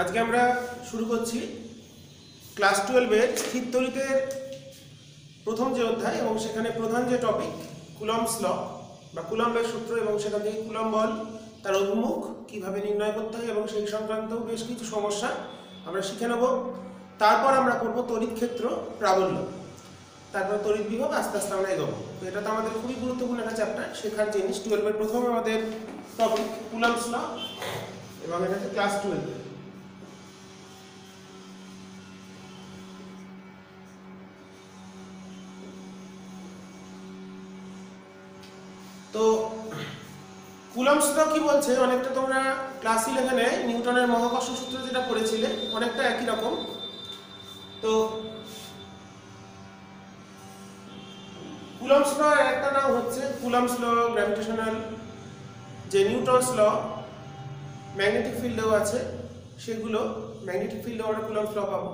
আজকে আমরা শুরু করছি ক্লাস 12 এর স্থির তড়িতের প্রথম যে অধ্যায় এবং সেখানে প্রধান যে টপিক কুলম্বস ল বা কুলম্বের সূত্র এবং সেখান থেকে কুলম্ব বল তার অভিমুখ কিভাবে নির্ণয় করতে হয় এবং সেই সংক্রান্ত বেশ কিছু সমস্যা আমরা শিখে নেব। তারপর আমরা করব তড়িৎ ক্ষেত্র প্রাবল্য, তারপর তড়িৎ বিভব, আস্তে আস্তে আমরা এগোবো। তো এটা তো আমাদের খুবই গুরুত্বপূর্ণ একটা চ্যাপ্টার, শেখার জিনিস। 12 এর প্রথম আমাদের টপিক কুলম্বস ল এবং এটা হচ্ছে ক্লাস 12। তো কুলম্বস ল কি বলছে, অনেকটা তোমরা ক্লাস 11-এ নিউটনের মহাকর্ষ সূত্র যেটা পড়েছিলে অনেকটা একই রকম। তো কুলম্বস ল এর একটা নাম হচ্ছে কুলম্বস ল গ্র্যাভিটেশনাল, যে নিউটনস ল ম্যাগনেটিক ফিল্ডেও আছে, সেগুলো ম্যাগনেটিক ফিল্ডেও আমরা কুলম্বস ল পাবো।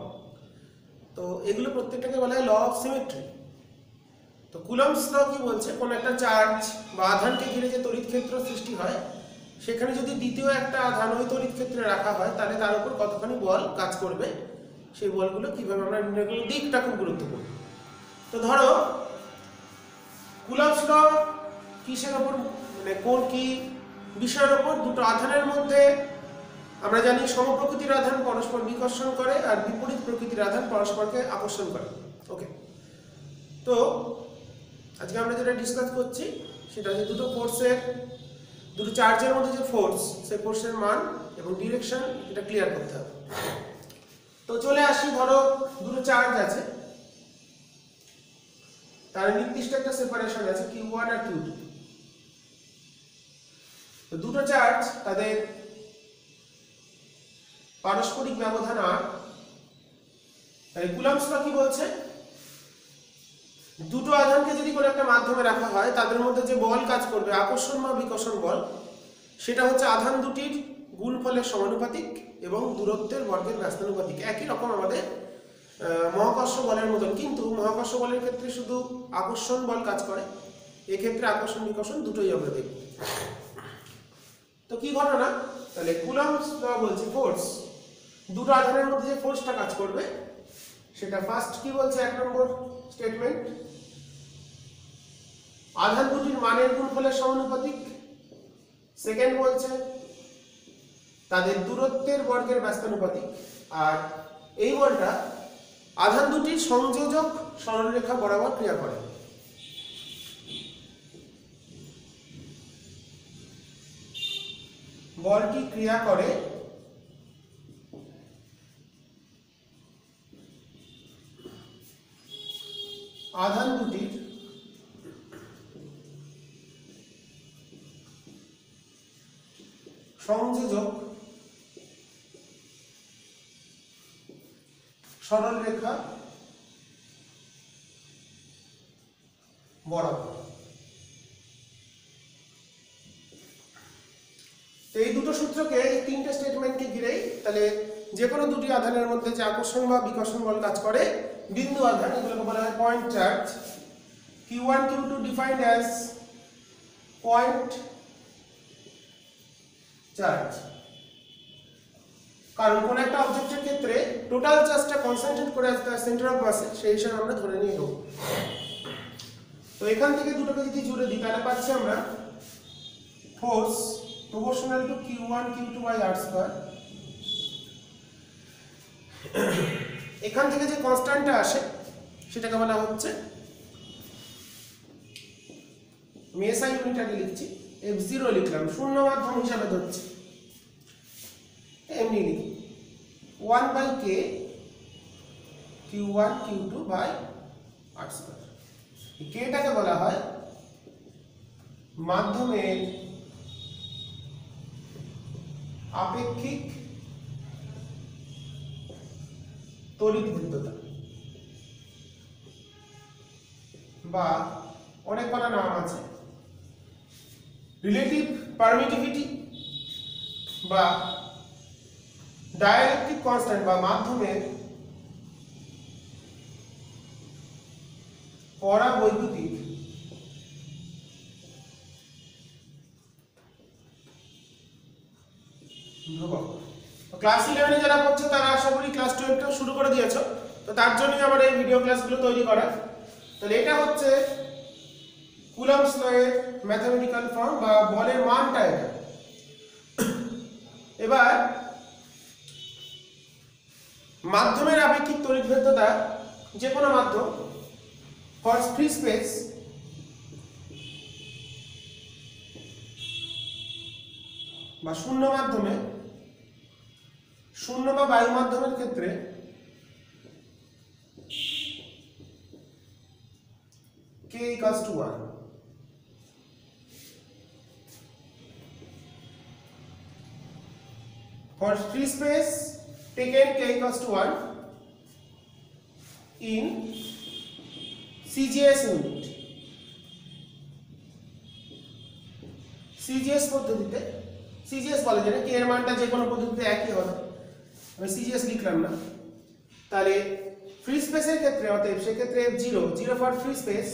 তো এগুলো প্রত্যেকটাকে বলা হয় ল অফ সিমেট্রি। তো কুলম্বস ল কি বলছে, কোন একটা চার্জ বা আধানকে ঘিরে যে তড়িৎ ক্ষেত্র সৃষ্টি হয়, সেখানে যদি দ্বিতীয় একটা আধান ওই তড়িৎ ক্ষেত্রে রাখা হয় তাহলে তার উপর কতখানি বল কাজ করবে, সেই বলগুলো কিভাবে আমরা নির্ণয় করব, দিকটা খুব গুরুত্বপূর্ণ। তো ধরো কুলম্বস ল কিসের উপর, মানে কোন কি বিষয়ের উপর, দুটো আধানের মধ্যে আমরা জানি সমপ্রকৃতির আধান পরস্পর বিকর্ষণ করে আর বিপরীত প্রকৃতির আধান পরস্পরকে আকর্ষণ করে। ওকে, তো আজকে আমরা যেটা ডিসকাস করছি সেটা হচ্ছে দুটো চার্জের মধ্যে যে ফোর্স, সেই ফোর্সের মান এবং ডিরেকশন, এটা ক্লিয়ার করতে হবে। তো চলে আসি, ধরো দুটো চার্জ আছে, তার নির্দিষ্ট একটা সেপারেশন আছে Q1 আর Q2। তো দুটো চার্জ, তাদের পারস্পরিক ব্যবধান R। তাই কুলম্বস ল কি বলছে, দুটো আধানকে যদি কোনো একটা মাধ্যমে রাখা হয় তাদের মধ্যে যে বল কাজ করবে, আকর্ষণ বা বিকর্ষণ বল, সেটা হচ্ছে আধান দুটির গুণফলের সমানুপাতিক এবং দূরত্বের বর্গের ব্যস্তানুপাতিক। একই রকম আমাদের মহাকর্ষ বলের মতন, কিন্তু মহাকর্ষ বলের ক্ষেত্রে শুধু আকর্ষণ বল কাজ করে, এক্ষেত্রে আকর্ষণ বিকর্ষণ দুটোই আমরা দেখব। তো কি ঘটনা, তাহলে কুলম্বস ল বলছে ফোর্স, দুটো আধানের মধ্যে যে ফোর্সটা কাজ করবে সেটা ফার্স্ট কি বলছে, 1 নম্বর স্টেটমেন্ট, আধান দুটির মানের গুণফলের সমানুপাতিক। সেকেন্ড বলছে তাদের দূরত্বের বর্গের ব্যস্তানুপাতিক। আর এই বলটা আধান দুটির সংযোজক সরলরেখা বরাবর ক্রিয়া করে। বলটি ক্রিয়া করে আধান দুটির সংযোজক সরলরেখা বরাবর। এই দুটো সূত্রকে, এই তিনটে স্টেটমেন্টকে ঘিরেই তাহলে যে কোনো দুটি আধানের মধ্যে যে আকর্ষণ বা বিকর্ষণ বল কাজ করে, বিন্দু আধান, এগুলোকে বলা হয় point charge. Q1 Q2 defined as point charge, কারণ কোন একটা অবজেক্টের ক্ষেত্রে টোটাল চার্জটা কনসেন্ট্রেট করে আসতে হয় সেন্টার অফ মাসে, সেই হিসাবে আমরা ধরে নিয়ে নেব। তো এখান থেকে দুটোকে যদি জুড়ে দিই তাহলে পাচ্ছি আমরা force proportional to Q1 Q2 by R square. এখান থেকে যে কনস্ট্যান্টটা আসে সেটাকে বলা হচ্ছে, আমি SI ইউনিটটাকে লিখছি, F0 লিখলাম, শূন্য মাধ্যম হিসাবে ধরছি, এমনি লিখি 1 by K Q1 Q2 by R square. Kটাকে বলা হয় মাধ্যমের আপেক্ষিক তড়িৎভেদ্যতা, বা অনেক কটা নাম আছে, রিলেটিভ পারমিটিভিটি বা ডাইলেকট্রিক কনস্ট্যান্ট, বা মাধ্যমের পরাবৈদ্যুতিক ধ্রুবক। ক্লাস 11 এ যারা পড়ছে তারা আশা করি ক্লাস 12 টাও শুরু করে দিয়েছো, তো তার জন্যই আমার এই ভিডিও ক্লাসগুলো তৈরি করা। তাহলে এটা হচ্ছে কুলম্বস ল এর ম্যাথমেটিক্যাল ফর্ম বা বলের মানটা এটা। এবার মাধ্যমের আপেক্ষিক তড়িৎভেদ্যতা, যে কোনো মাধ্যম ফর ফ্রি স্পেস বা শূন্য মাধ্যমে, শূন্য বা বায়ু মাধ্যমের ক্ষেত্রে k equals to 1, for free space taken k equals to 1 in CGS unit, CGS পদ্ধতিতে, CGS বলে যেটা k এর মানটা যে কোনো পদ্ধতিতে একই হবে, আমি CGS লিখলাম না। তাহলে ফ্রি স্পেসের ক্ষেত্রে অতএব সেক্ষেত্রে f0 0 for free space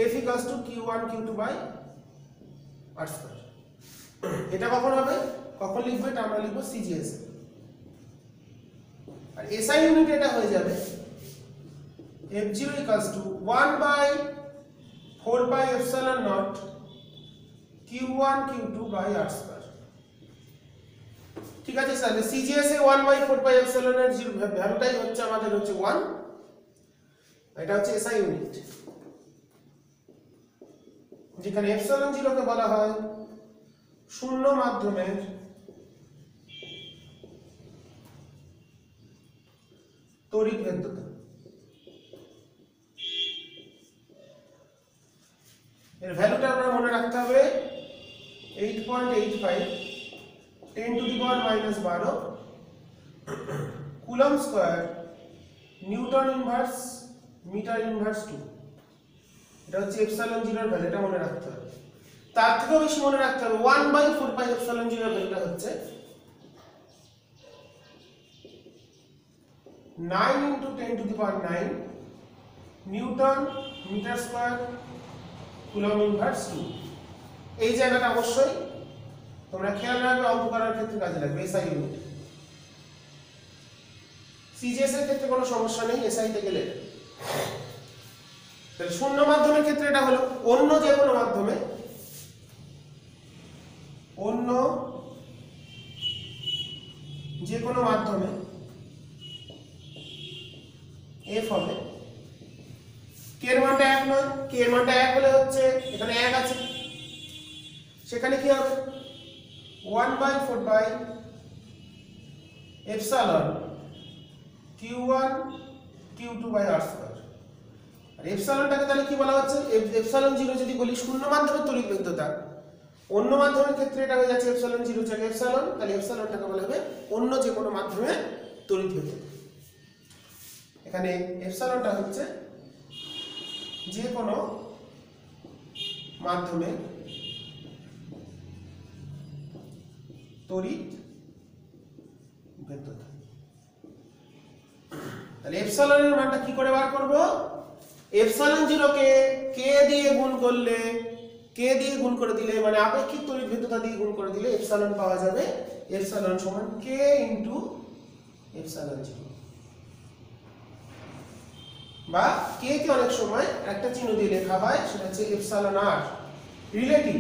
f equals to q1 q2 by r square। এটা কখন হবে, কখন লিখবো, এটা আমরা লিখবো CGS। আর SI ইউনিট এটা হয়ে যাবে f0 equals to 1 by 4 pi epsilon naught q1 q2 by r square। ঠিক আছে sir, CGS A 1 by 4 pi epsilon এর ভ্যালুটাই হচ্ছে আমাদের হচ্ছে 1, এটা হচ্ছে SI ইউনিট, যেখানে এপসিলন 0 কে বলা হয় শূন্য মাধ্যমের তড়িৎভেদ্যতা। এর ভ্যালুটা আমরা মনে রাখতে হবে 8.85 10 to the power -12 coulomb square newton inverse metre inverse 2। এটা হচ্ছে এপসিলন 0 এর ভ্যালু, এটা মনে রাখতে হবে। তার থেকেও বেশি মনে রাখতে হবে 1 বাই 4 পাই এপসিলন 0 এর ভ্যালুটা হচ্ছে 9 into 10 to the power 9 newton metre square coulomb inverse 2। এই জায়গাটা অবশ্যই তোমরা খেয়াল রাখবে, অঙ্ক করার ক্ষেত্রে কাজে লাগবে। এসআই ইউনিট, সিজিএস এর ক্ষেত্রে কোনো সমস্যা নেই এসআই তে গেলে। তাহলে শূন্য মাধ্যমের ক্ষেত্রে এটা হলো অন্য যে কোনো মাধ্যমে, অন্য যে কোনো মাধ্যমে f হবে, k এর মানটা 1 নয়, k এর মানটা 1 হলে হচ্ছে এখানে 1 আছে, সেখানে কি হবে 1 by 4 by epsilon q1 q2 by r square। আর এপসিলনটাকে তাহলে কি বলা হচ্ছে, এপসিলন 0 যদি বলি শূন্য মাধ্যমের তড়িৎভেদ্যতা, অন্য মাধ্যমের ক্ষেত্রে এটা হয়ে যাচ্ছে এপসিলন 0 জায়গায় এপসিলন, তাহলে এপসিলনটাকে বলা হবে অন্য যে কোনো মাধ্যমের তড়িৎভেদ্যতা। এখানে এপসিলনটা হচ্ছে যে কোনো মাধ্যমের তড়িৎভেদ্যতা। তাহলে এপসিলনের মানটা কি করে বার করব, এপসিলন 0 কে k দিয়ে গুণ করলে, k দিয়ে গুণ করে দিলে মানে আপেক্ষিক তড়িৎভেদ্যতা দিয়ে গুণ করে দিলে এপসিলন পাওয়া যাবে, এপসিলন সমান k ইনটু এপসিলন 0। বা k কে অনেক সময় একটা চিহ্ন দিয়ে লেখা হয়, সেটা হচ্ছে এপসিলন r রিলেটিভ।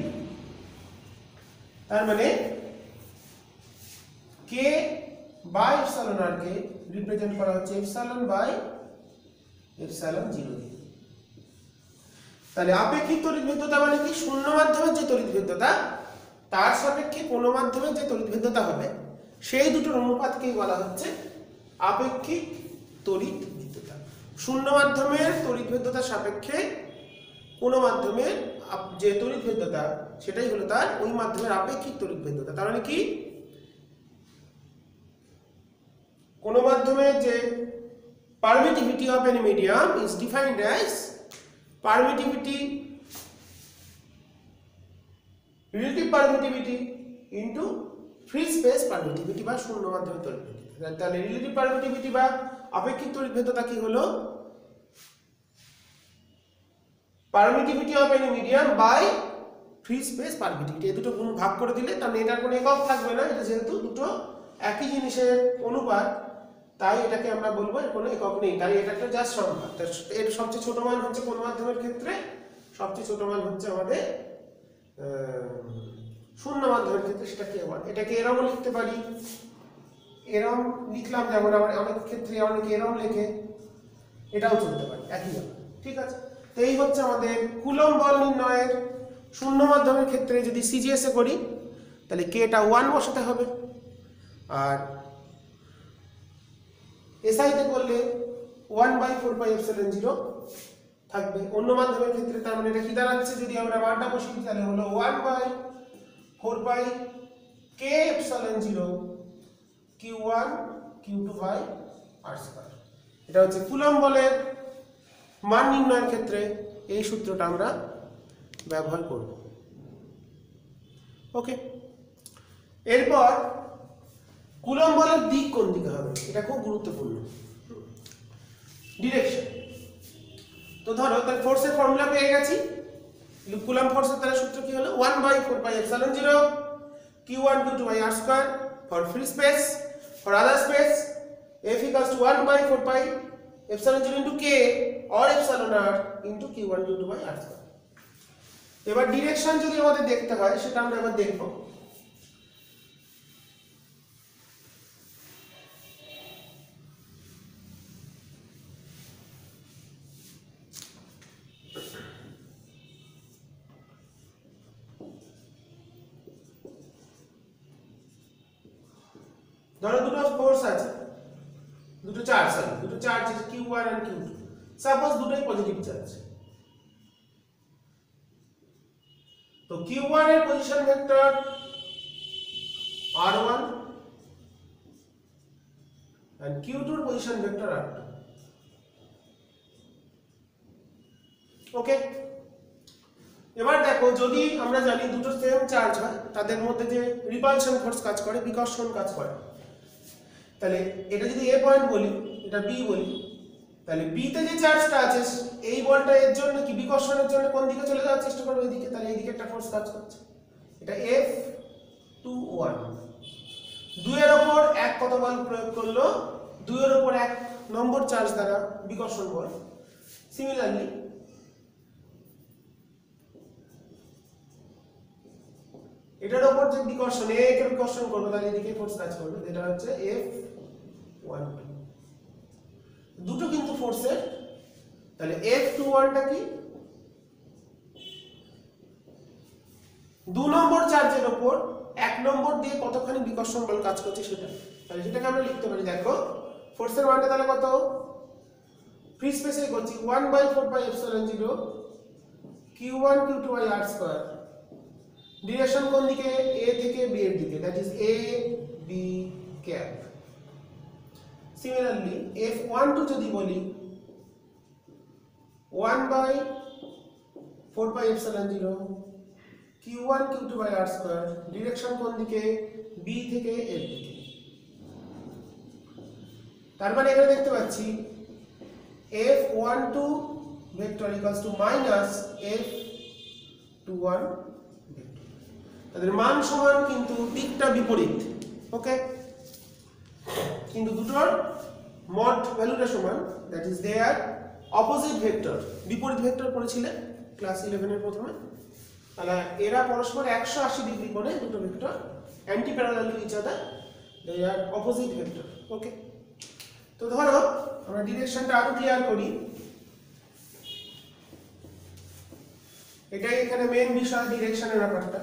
তার মানে k বাই এপসিলন r কে রিপ্রেজেন্ট করা হচ্ছে এপসিলন বাই এপসিলন 0 দিয়ে। তাহলে আপেক্ষিক তড়িৎভেদ্যতা মানে কি, শূন্য মাধ্যমের যে তড়িৎভেদ্যতা তার সাপেক্ষে কোনো মাধ্যমের যে তড়িৎভেদ্যতা হবে, সেই দুটোর অনুপাতকেই বলা হচ্ছে আপেক্ষিক তড়িৎভেদ্যতা। শূন্য মাধ্যমের তড়িৎভেদ্যতার সাপেক্ষে কোনো মাধ্যমের যে তড়িৎভেদ্যতা, সেটাই হলো তার ওই মাধ্যমের আপেক্ষিক তড়িৎভেদ্যতা। তার মানে কি, কোনো মাধ্যমের যে permittivity of any medium is defined as permittivity, relative permittivity into free space permittivity বা শূন্য মাধ্যমের তড়িৎভেদ্যতা। তাহলে relative permittivity বা আপেক্ষিক তড়িৎভেদ্যতা কি হলো, permittivity of any medium by free space permittivity। এই দুটো গুণ ভাগ করে দিলে, তাহলে এটার কোনো একক থাকবে না, এটা যেহেতু দুটো একই জিনিসের অনুপাত, তাই এটাকে আমরা বলবো এর কোনো একক নেই, তাই এটা একটা জাস্ট সংখ্যা। এর সবচেয়ে ছোট মান হচ্ছে কোন মাধ্যমের ক্ষেত্রে? সবচেয়ে ছোট মান হচ্ছে আমাদের শূন্য মাধ্যমের ক্ষেত্রে। সেটা কি আবার এটাকে এরম লিখতে পারি, এরম লিখলাম, যেমন আবার অনেক ক্ষেত্রে অনেকে এরম লেখে, এটাও চলতে পারে একই ব্যাপার। ঠিক আছে, তো এই হচ্ছে আমাদের কুলম্ব বল নির্ণয়ের শূন্য মাধ্যমের ক্ষেত্রে। যদি সিজিএস এ করি তাহলে কেটা 1 বসাতে হবে, আর এসআইতে করলে 1/4πε0 থাকবে। অন্য মাধ্যমের ক্ষেত্রে তার মানে এটা কি দাঁড়াচ্ছে, যদি আমরা মানটা বসিয়ে দিই তাহলে হলো 1/4πkε0 q1 q2/r²। এটা হচ্ছে কুলম্ব বলের মান নির্ণয়ের ক্ষেত্রে এই সূত্রটা আমরা ব্যবহার করব। ওকে, এরপর কুলম্ব বলের দিক কোন দিকে হবে, এটা খুব গুরুত্বপূর্ণ, ডিরেকশন। তো ধরো তার ফোর্সের ফর্মুলা পেয়ে গেছি, কুলম্ব ফোর্সের তার সূত্র কি হলো 1/4πε0 q1 q2/r² for free space. For other space f equals to 1/4πε0 into k or epsilon r into q1 q2/r²। এবার ডিরেকশন যদি আমাদের দেখতে হয় সেটা আমরা এবার দেখব। ধরো দুটো ফোর্স আছে, দুটো চার্জ আছে q1 and q2, সাপোজ দুটোই পজিটিভ চার্জ। তো q1 এর position vector r1 and q2 এর পজিশন ভেক্টর r2। ওকে, এবার দেখো যদি আমরা জানি দুটো সেম চার্জ হয় তাদের মধ্যে যে রিপালশন ফোর্স কাজ করে, বিকর্ষণ কাজ করে, তাহলে এটা যদি a পয়েন্ট বলি, এটা b বলি, তাহলে b তে যে চার্জটা আছে এই বলটা এর জন্য কি বিকর্ষণের জন্য কোন দিকে চলে যাওয়ার চেষ্টা করবে, এদিকে, তাহলে এইদিকে একটা ফোর্স কাজ করছে, এটা F21। 2 এর উপর 1 কত বল প্রয়োগ করলো, 2 এর উপর 1 নম্বর চার্জ দ্বারা বিকর্ষণ বল। সিমিলারলি এটার উপর যে বিকর্ষণ a কে বিকর্ষণ করবে তাহলে এদিকে ফোর্স কাজ করবে, এটা হচ্ছে F12। দুটো কিন্তু ফোর্সের, তাহলে F21 টা কি 2 নম্বর চার্জের উপর 1 নম্বর দিয়ে কতখানি বিকর্ষণ বল কাজ করছে সেটা, তাহলে সেটাকে আমরা লিখতে পারি। দেখো ফোর্সের মানটা তাহলে কত, ফ্রি স্পেসে করছি 1/4πε0 q1 q2/r²। ডিরেকশন কোন দিকে, a থেকে b এর দিকে, that is a b cap. Similarly F12 যদি বলি 1/4πε0 q1 q2/r², ডিরেকশন কোন দিকে, b থেকে a এর দিকে। তার মানে এখানে দেখতে পাচ্ছি F12 vector equals to minus F21 vector. তাদের মান সমান কিন্তু দিকটা বিপরীত। ওকে, কিন্তু দুটোর মড ভ্যালুটা সমান, that is they are opposite vector. বিপরীত ভেক্টর পড়েছিলেন ক্লাস 11 এর প্রথমে, তাহলে এরা পরস্পর 180 ডিগ্রি কোণে দুটো vector, anti parallel to each other, they are opposite vector. Okay, তো ধরো আমরা ডিরেকশনটা আরো ক্লিয়ার করি, এটাই এখানে মেইন বিষয়, ডিরেকশনের ব্যাপারটা।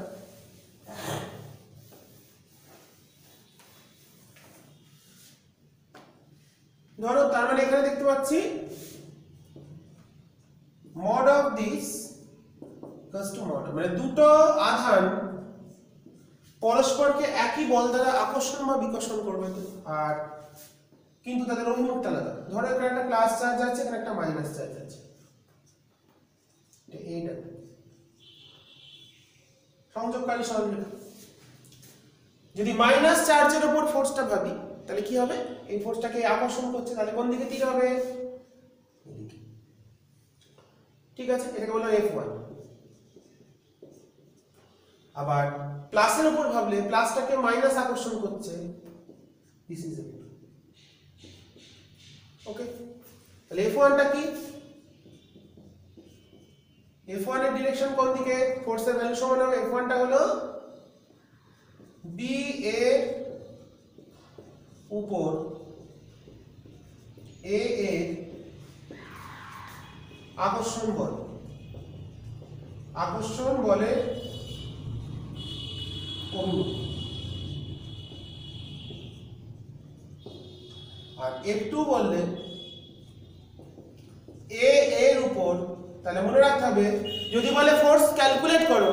ধরো তার মানে এখানে দেখতে পাচ্ছি mod of this equals to mod, মানে দুটো আধান পরস্পরকে একই বল দ্বারা আকর্ষণ বা বিকর্ষণ করবে, আর কিন্তু তাদের অভিমুখটা আলাদা। ধরো এখানে একটা প্লাস চার্জ আছে, এখানে একটা মাইনাস চার্জ আছে, এইটা সংযোগকারী সরলরেখা। যদি মাইনাস চার্জের উপর ফোর্সটা ভাবি তাহলে কি হবে, এই ফোর্সটাকে আকর্ষণ করছে, তাহলে কোন দিকে তীর হবে, এদিকে। ঠিক আছে, এটাকে বলা F1। আবার প্লাসের উপর ভাবলে প্লাসটাকে মাইনাস আকর্ষণ করছে, দিস ইজ F2। ওকে, তাহলে F1টা কি? F1 এর ডিরেকশন কোন দিকে? ফোর্সের ভ্যালু সমান হবে F1টা হলো B এর উপর A এর আকর্ষণ বল, আকর্ষণ বলের অভিমুখ। আর F2 বললে A এর উপর, তাহলে মনে রাখতে হবে যদি বলে ফোর্স ক্যালকুলেট করো,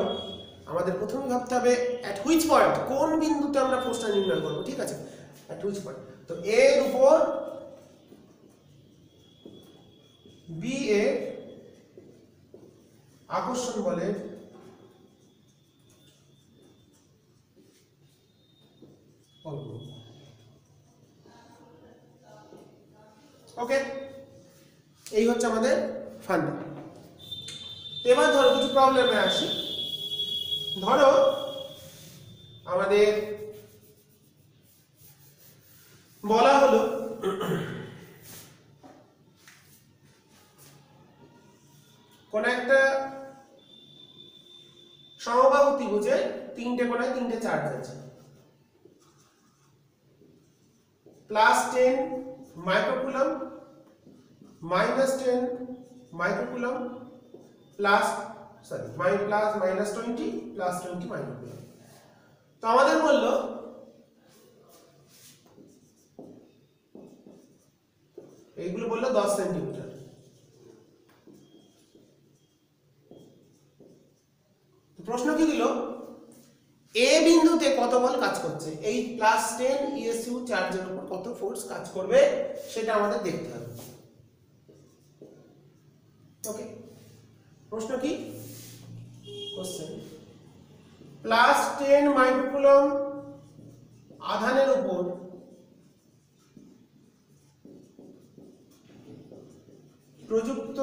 আমাদের প্রথমে ভাবতে হবে অ্যাট হুইচ পয়েন্ট, কোন বিন্দুতে আমরা ফোর্সটা নির্ণয় করব, ঠিক আছে? At which point. তো A এর উপর B এর আকর্ষণ বলের অভিমুখ। ওকে, এই হচ্ছে আমাদের ফান্ডা। এবার ধরো কিছু প্রবলেমে আসি। ধরো আমাদের বলা হলো কোন একটা সমবাহু ত্রিভুজে তিনটে কোণায় তিনটে চার্জ আছে, +10 মাইক্রোকুলম, -10 মাইক্রোকুলম, -20 মাইক্রোকুলম। তো আমাদের বললো এইগুলো বললো 10 সেন্টিমিটার। প্রশ্ন কি দিল, এ বিন্দুতে কত বল কাজ করছে, এই +10 ইএসইউ চার্জের উপর কত ফোর্স কাজ করবে সেটা আমাদের দেখতে হবে। ওকে, প্রশ্ন কি? কোশ্চেন +10 মাইক্রোকুলম আধানের উপর প্রযুক্ত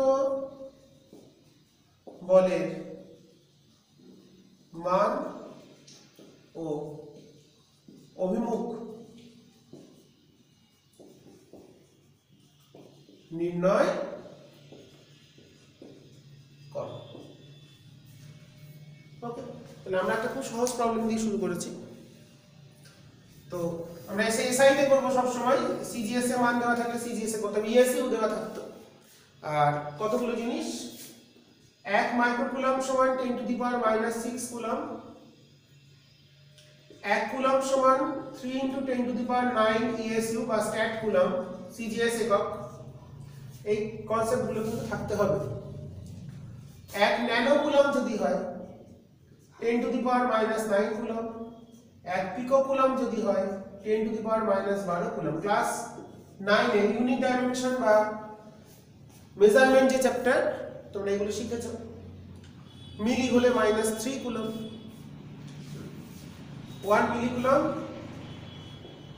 বলের মান ও অভিমুখ নির্ণয় করো। ওকে, তাহলে আমরা একটা খুব সহজ প্রবলেম দিয়ে শুরু করেছি। তো আমরা এসআই তে করব সব সময়, সিজিএস এর মান দেওয়া থাকলে সিজিএস এ করতাম, ইএসইউ দেওয়া থাকতো। আর কতগুলো জিনিস, 1 মাইক্রোকুলম সমান 10⁻⁻6 কুলম, 1 কুলম সমান 3 × 10⁹ ইএসইউ বা স্ট্যাট কুলম, সিজিএস একক। এই কনসেপ্টগুলো কিন্তু থাকতে হবে। 1 ন্যানো কুলম যদি হয় 10⁻⁻9 কুলম, 1 পিকো কুলম যদি হয় 10⁻⁻12 কুলম। ক্লাস 9 এ ইউনিট ডাইমেনশন বা মেজারমেন্ট যে চ্যাপ্টার, তোমরা এগুলো শিখেছো। মিলি হলে -3 কুলম, 1 মিলি কুলম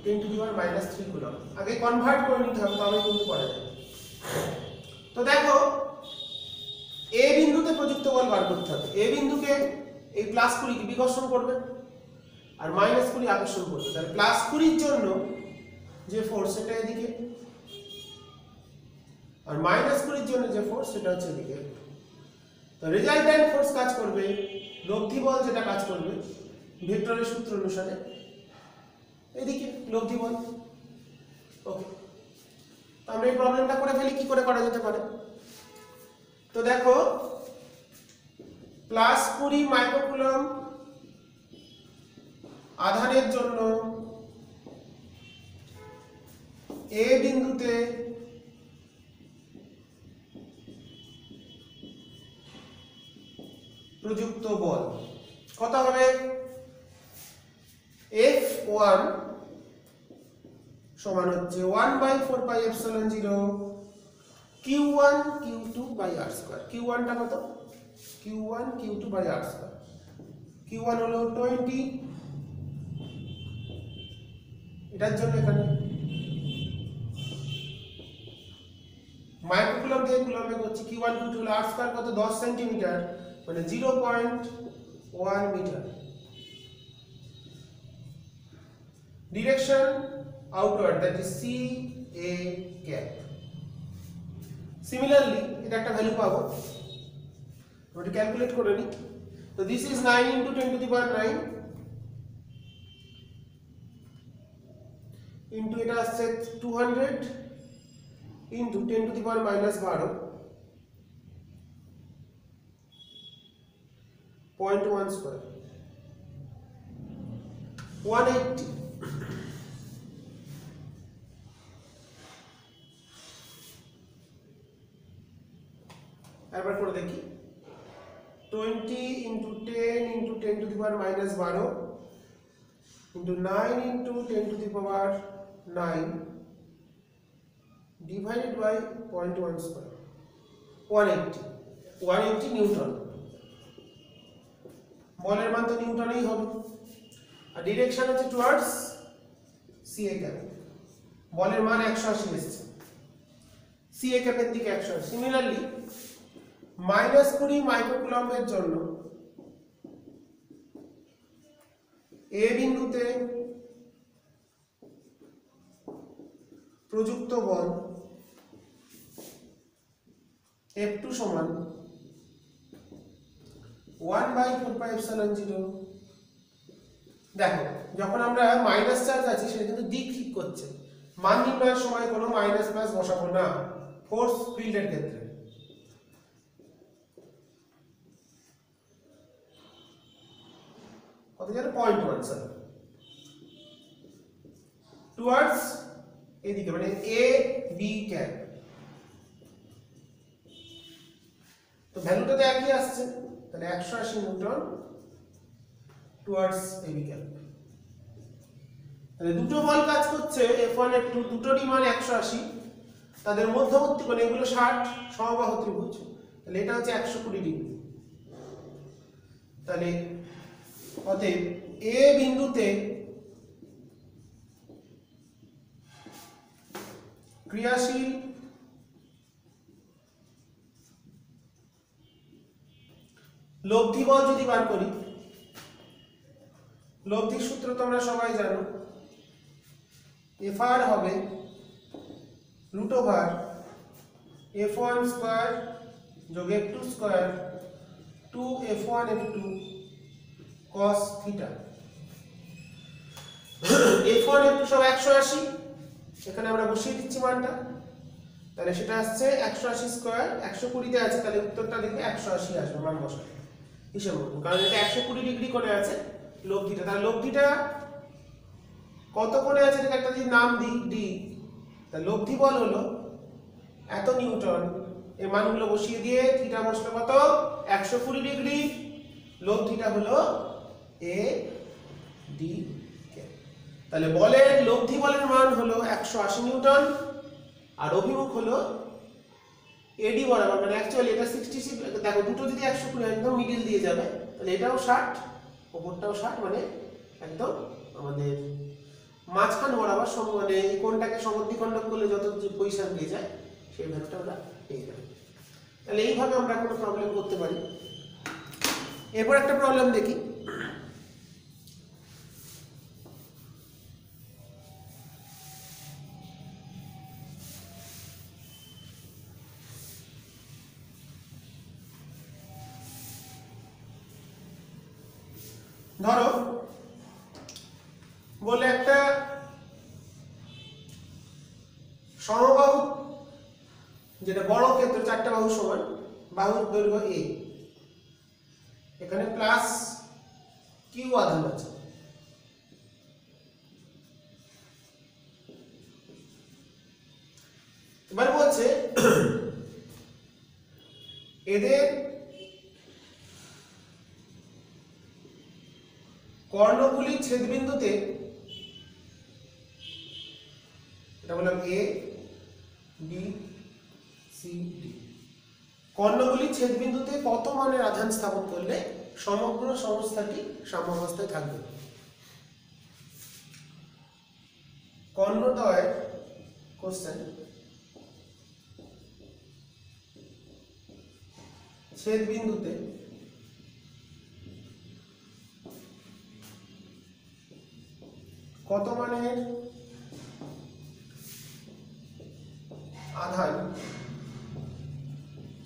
10⁻³ কুলম। আগে কনভার্ট করে নিতে হবে, তবে কিন্তু করা যাবে। তো দেখো, এ বিন্দুতে প্রযুক্ত বল বার করতে হবে। এ বিন্দুকে এই +20 কে বিকর্ষণ করবে আর -20 আকর্ষণ করবে। তাহলে +20 এর জন্য যে ফোর্স সেটা এদিকে, আর -20 এর জন্য যে ফোর্স সেটা হচ্ছে এদিকে। তো রেজাল্ট্যান্ট ফোর্স কাজ করবে, লব্ধি বল যেটা কাজ করবে ভেক্টরের সূত্র অনুসারে এদিকে লব্ধি বল। ওকে, তো আমরা এই প্রবলেমটা করে ফেলি, কি করে করা যেতে পারে। তো দেখো, +20 মাইক্রোকুলম আধানের জন্য এ বিন্দুতে প্রযুক্ত বল কত হবে? F1 সমান হচ্ছে 1/4πε0 Q1 Q2/r²। Q1 টা কত? Q1 Q2/r²। Q1 হলো 20, এটার জন্য এখানে মাইক্রোকুলম দিয়ে কুলমে করছি। Q1 Q2 হলো r² কত? 10 সেন্টিমিটার, মানে 0.1 metre. Direction outward, that is C A cap. Similarly এটা একটা ভ্যালু পাবো, ওটা ক্যালকুলেট করে নিই। তো this is 9 into 10 to the power 9 into এটা আসছে 200 into 10 to the power minus 12 0.1 square 180। একবার করে দেখি 20 into 10 into 10 to the power minus 12 into 9 into 10 to the power 9 divided by 0.1 square 180 Newton. বলের মান তো নিউটনেই হবে, আর ডিরেকশন হচ্ছে টুয়ার্ডস সিএ ক্যাপ। বলের মান 180 এসেছে, সিএ ক্যাপের দিকে 180। সিমিলারলি -20 মাইক্রোকুলম্বের জন্য এ বিন্দুতে প্রযুক্ত বল F2 সমান 1/4πε0। দেখো যখন আমরা মাইনাস চার্জ আছে সেটা কিন্তু দিক ঠিক করছে, মান নির্ণয়ের সময় কোনো মাইনাস প্লাস বসাবো না ফোর্স ফিল্ডের ক্ষেত্রে। কত জানো 0.1 স্যার টুয়ার্ডস এদিকে, মানে এ বি ক্যাপ। তো ভ্যালুটা তো একই আসছে, তাহলে 180 newton towards A B cap. তাহলে দুটো বল কাজ করছে F1 F2, দুটোরই মান 180, তাদের মধ্যবর্তী মানে এগুলো 60 সমবাহু ত্রিভুজ, তাহলে এটা হচ্ছে 120 ডিগ্রি। তাহলে অতএব এ বিন্দুতে ক্রিয়াশীল লব্ধি বল যদি বার করি, লব্ধির সূত্র তোমরা সবাই জানো, Fr হবে √F1 স্কয়ার যোগ F2 square 2F1 F2 cos theta. F1 F2 সব 180, এখানে আমরা বসিয়ে দিচ্ছি মানটা, তাহলে সেটা আসছে 180 স্কয়ার, 120 তে আছে, তাহলে উত্তরটা দেখবে 180 আসবে মান বসালে হিসাব মতো, কারণ এটা 120 ডিগ্রি কোণে আছে লব্ধিটা। তাহলে লব্ধিটা কত কোণে আছে এটা একটা যদি নাম দিই ডি, তাহলে লব্ধি বল হলো এত নিউটন, এই মানগুলো বসিয়ে দিয়ে থিটা বসলো কত 120 ডিগ্রি, লব্ধিটা হলো এ ডি কে। তাহলে বলের লব্ধি বলের মান হলো 180 নিউটন, আর অভিমুখ হলো এডি বরাবর, মানে অ্যাকচুয়ালি এটা 66। দেখো দুটো যদি 120 একদম মিডল দিয়ে যাবে, তাহলে এটাও 60 ওপরটাও 60, মানে একদম আমাদের মাঝখান বরাবর মানে এই কোণটাকে সমদ্বিখণ্ডক করলে যত পজিশন পেয়ে যায় সেই ভ্যালুটা আমরা পেয়ে যাই। তাহলে এইভাবে আমরা কোনো প্রবলেম করতে পারি। এরপর একটা প্রবলেম দেখি। ধরো বলে একটা সমবাহু, যেটা বড় ক্ষেত্র, চারটা বাহু সমান, বাহুর দৈর্ঘ্য a, এখানে প্লাস কিউ আধান আছে। এবার বলছে এদের কর্ণগুলির ছেদবিন্দুতে, এটা বললাম এ বি সি ডি, কর্ণগুলির ছেদবিন্দুতে কত মানের আধান স্থাপন করলে সমগ্র সংস্থাটি সাম্যাবস্থায় থাকবে। কর্ণদ্বয়ের কোশ্চেন, ছেদবিন্দুতে কত মানের আধান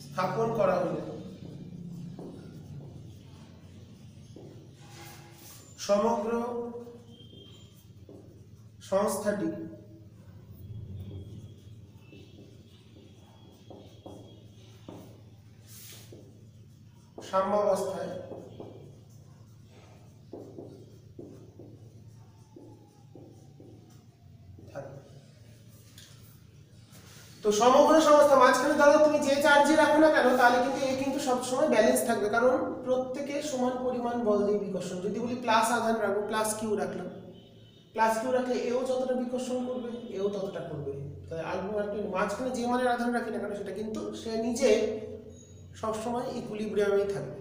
স্থাপন করা হলে সমগ্র সংস্থাটি সাম্যাবস্থায় থাকবে। তো সমগ্র সংস্থা মাঝখানে ধরো তুমি যে চার্জই রাখো না কেন, তাহলে কিন্তু এ কিন্তু সবসময় ব্যালেন্স থাকবে, কারণ প্রত্যেকে সমান পরিমাণ বল দিয়ে বিকর্ষণ। যদি বলি প্লাস আধান রাখবো, প্লাস কিউ রাখলাম, প্লাস কিউ রাখলে এও যতটা বিকর্ষণ করবে এও ততটা করবে। তাই আলটিমেটলি মাঝখানে যে মানের আধান রাখি না কেন সেটা কিন্তু সে নিজে সবসময় ইকুইলিব্রিয়ামেই থাকবে।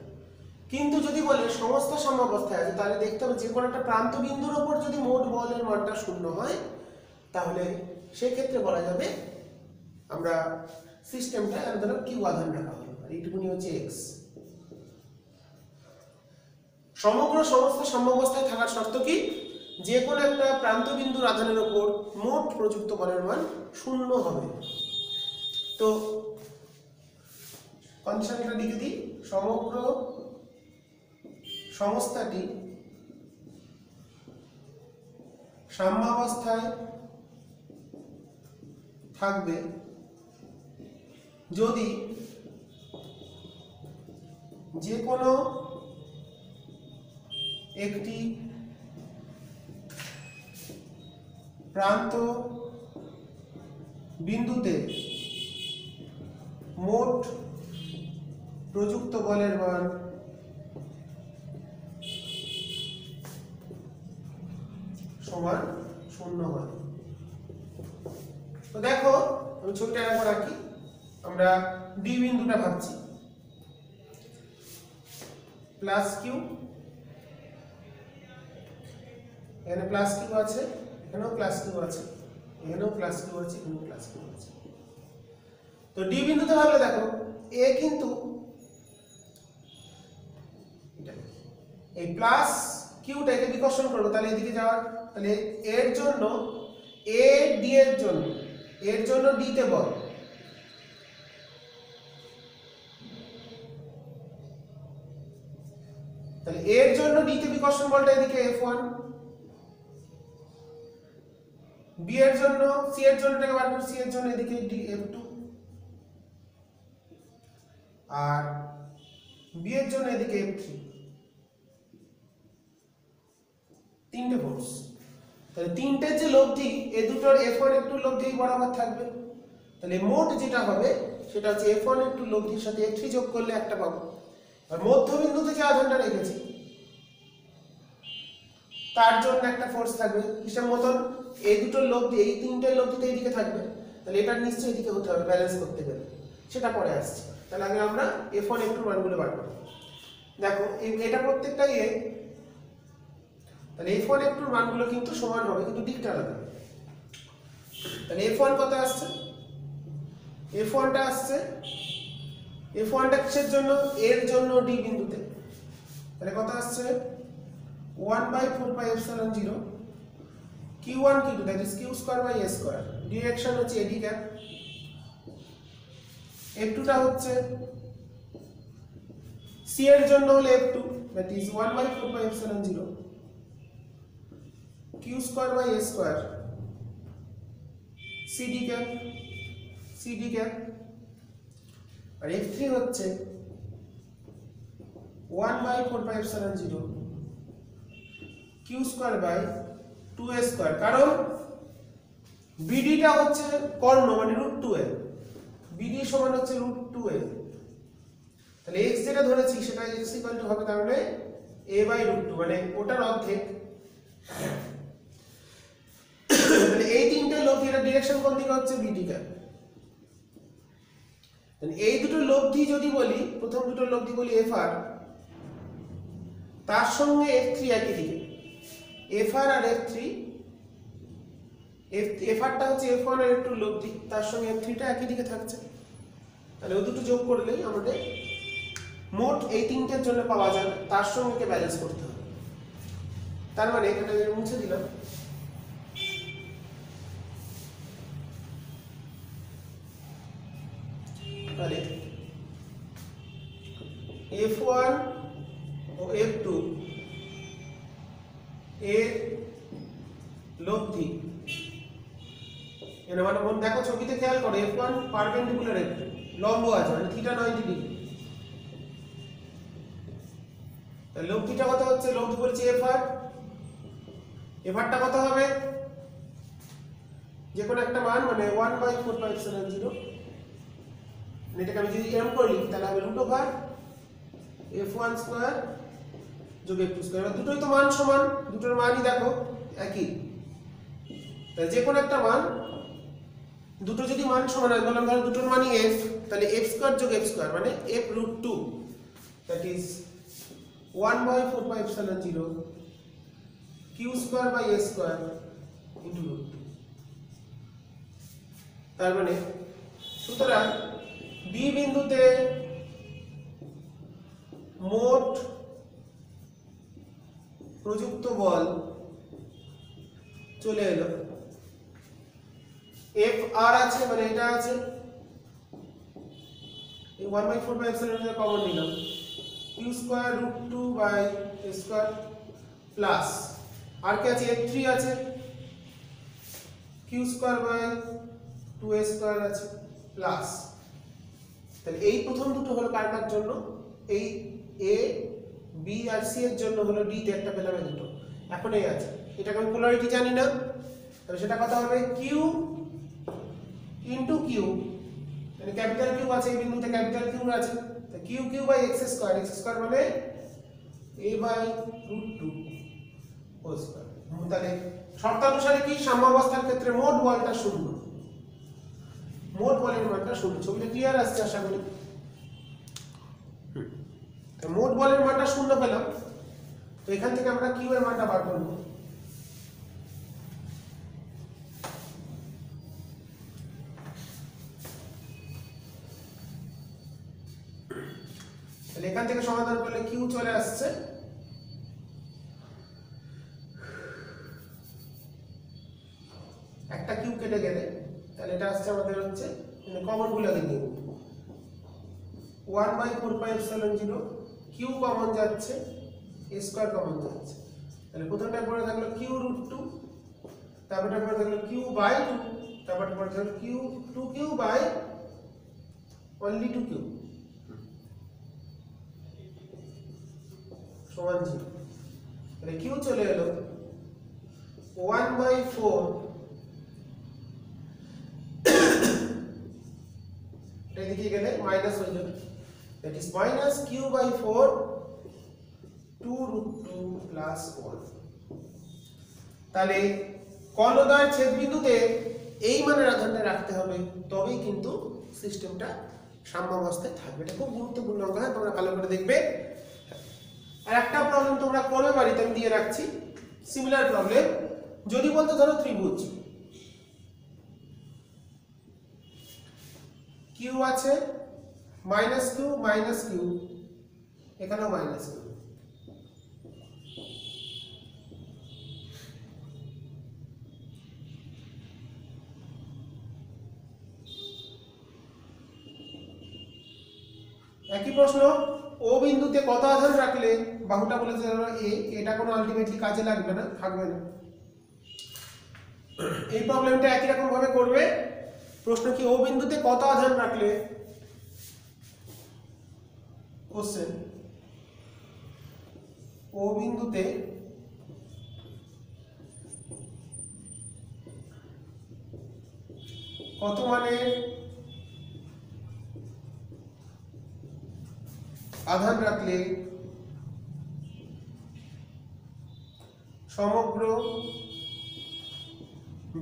কিন্তু যদি বলে সমস্ত সাম্যাবস্থায় আছে, তাহলে দেখতে হবে যে কোনো একটা প্রান্ত বিন্দুর ওপর যদি মোট বলের মানটা শূন্য হয়, তাহলে সেক্ষেত্রে বলা যাবে আমরা সিস্টেমটা ধরো কিউ আধান রাখা হলো, আর এইটুকুনি হচ্ছে এক্স। সমগ্র সমস্ত সাম্যাবস্থায় থাকার শর্ত কি? যে কোনো একটা প্রান্ত বিন্দুর আধানের ওপর মোট প্রযুক্ত বলের মান শূন্য হবে। তো কন্ডিশনটা লিখে দিই, সমগ্র সংস্থাটি সাম্যাবস্থায় থাকবে যদি যে কোনো একটি প্রান্ত বিন্দুতে মোট প্রযুক্ত বলের মান সমান শূন্য হয়। তো দেখো আমি ছোট্ট একবার রাখি, আমরা ডি বিন্দুটা ভাবছি প্লাস কিউ, এখানে প্লাস কিউ আছে, এখানেও প্লাস কিউ আছে, এখানেও প্লাস কিউ আছে, এখানেও প্লাস কিউ আছে। তো ডি বিন্দুতে ভাবলে দেখো এ কিন্তু এই প্লাস কিউটাকে বিকর্ষণ করবো, তাহলে এদিকে যাওয়ার, তাহলে এর জন্য এ ডি এর জন্য ডি তে বল, তাহলে এর জন্য ডি তে বিকর্ষণ বলটা এদিকে F1, বি এর জন্য সি এর জন্য বার করব, সি এর জন্য এদিকে ডি F2, আর বি এর জন্য এদিকে F3, তিনটে ফোর্স। তাহলে তিনটের যে লব্ধি এ দুটোর F1 F2 লব্ধি বরাবর থাকবে, তাহলে মোট যেটা হবে সেটা হচ্ছে F1 F2 লব্ধির সাথে F3 যোগ করলে একটা পাবো। আর মধ্যবিন্দুতে যে আধানটা রেখেছি তার জন্য একটা ফোর্স থাকবে হিসাব মতন, এই দুটোর লব্ধি এই তিনটের লব্ধিতে এইদিকে থাকবে, তাহলে এটা নিশ্চয়ই এদিকে হতে হবে ব্যালেন্স করতে গেলে, সেটা পরে আসছে। তাহলে আগে আমরা F1 F2 মানগুলো বার করব। দেখো এটা প্রত্যেকটাই এ, তাহলে F1 F2 মানগুলো কিন্তু সমান হবে, কিন্তু দিকটা আলাদা। তাহলে F1 কত আসছে? F1টা আসছে, F1টা কিসের জন্য? এর জন্য ডি বিন্দুতে, তাহলে কত আসছে 1/4πε0 q1 q2, that is q square by a square, direction হচ্ছে এডি ক্যাপ। F2টা হচ্ছে c এর জন্য হলো F2, that is 1/4πε0 q square by a square cd cap, R F3 হচ্ছে 1/4πε0 q square by 2a square, কারণ BD টা হচ্ছে কর্ণ মানে √2a, BD সমান হচ্ছে √2a, তাহলে x যেটা ধরেছি সেটা x = হবে তাহলে a/√2 মানে ওটার অর্ধেক। তাহলে এই তিনটে লব্ধি এর ডিরেকশন কোন দিকে হচ্ছে? BD টা। তাহলে এই দুটো লব্ধি যদি বলি, প্রথম দুটো লব্ধি বলি FR, তার সঙ্গে F3 একই দিকে, FR আর F3, FRটা হচ্ছে F1 আর F2 লব্ধি, তার সঙ্গে F3টা একই দিকে থাকছে, তাহলে ওই দুটো যোগ করলেই আমাদের মোট এই তিনটের জন্য পাওয়া যাবে, তার সঙ্গে ব্যালেন্স করতে হবে। তার মানে এখানে মুছে দিলাম, তাহলে F1 ও F2 এর লব্ধি, এর মানে মন দেখো ছবিতে খেয়াল করো, F1 পারপেন্ডিকুলার F2 লম্ব আছে মানে থিটা 90 ডিগ্রি, তাহলে লব্ধিটা কত হচ্ছে, লব্ধি বলছি Fr, Frটা কত হবে, যে কোনো একটা মান মানে 1/4πε0, এটাকে আমি যদি m করে লিখি তাহলে হবে √, F1 স্কয়ার যোগ F2 স্কয়ার, দুটোই তো মান সমান, দুটোর মানই দেখো একই, তাহলে যে কোনো একটা মান, দুটো যদি মান সমান হয়, বললাম ধরো দুটোর মানই f, তাহলে f স্কয়ার যোগ f স্কয়ার মানে f√2, that is 1/4πε0 q square by a square into √2। তার মানে সুতরাং b বিন্দুতে মোট প্রযুক্ত বল চলে এলো, Fr আছে মানে এটা আছে, এই 1/4πε কমন নিলাম, q square √2 by a square plus আর কি আছে, F3 আছে, q square by 2a square আছে প্লাস, তাহলে এই প্রথম দুটো হলো কার কার জন্য, এই a b আর c এর জন্য হলো d তে একটা পেলাম, দুটো এখন এই আছে, এটাকে আমি পোলারিটি জানি না, তাহলে সেটা কত হবে q ইনটু q, মানে ক্যাপিটাল Q আছে এই বিন্দুতে, ক্যাপিটাল Q আছে, তাহলে q বাই x স্কয়ার মানে a বাই √2 হোল স্কয়ার। তাহলে শর্তানুসারে কি, সাম্যাবস্থার ক্ষেত্রে মোট বলটা শূন্য, মোট বলের মানটা শূন্য, ছবিটা ক্লিয়ার আসছে আশা করি। মোট বলের মানটা শূন্য পেলাম, তো এখান থেকে আমরা q এর মানটা বার করব, তাহলে এখান থেকে সমাধান করলে q চলে আসছে একটা q কেটে গেলে, তাহলে এটা আসছে আমাদের হচ্ছে কমন গুলোকে নিয়ে 1/4πε0, q কমন যাচ্ছে, a স্কয়ার কমন যাচ্ছে, তাহলে প্রথমটা পড়ে থাকলো q√2, তারপরটা পড়ে থাকলো q/2, তারপরটা পড়ে থাকলো q2q বাই only 2q সমান 0, তাহলে q চলে এলো 1/4, এটা এদিকে গেলে মাইনাস হয়ে যাবে, that is minus q/4 2√2 plus 1, তাহলে কর্ণদ্বয় ছেদবিন্দুতে এই মানের আধানটা রাখতে হবে, তবেই কিন্তু সিস্টেমটা সাম্যাবস্থায় থাকবে। এটা খুব গুরুত্বপূর্ণ অঙ্ক, হ্যাঁ তোমরা ভালো করে দেখবে। আর একটা প্রবলেম তোমরা করবে বাড়িতে, আমি দিয়ে রাখছি সিমিলার প্রবলেম, যদি বলতো ধরো ত্রিভুজ q আছে -q, এখানেও -q, একই প্রশ্ন, ও বিন্দুতে কত আধান রাখলে বাহুটা বলেছে a, এটা কোনো আলটিমেটলি কাজে লাগবে না, থাকবে না। এই প্রবলেমটা একই রকম ভাবে করবে, প্রশ্ন কি ও বিন্দুতে কত আধান রাখলে, কোশ্চেন ও বিন্দুতে কত মানের আধান রাখলে সমগ্র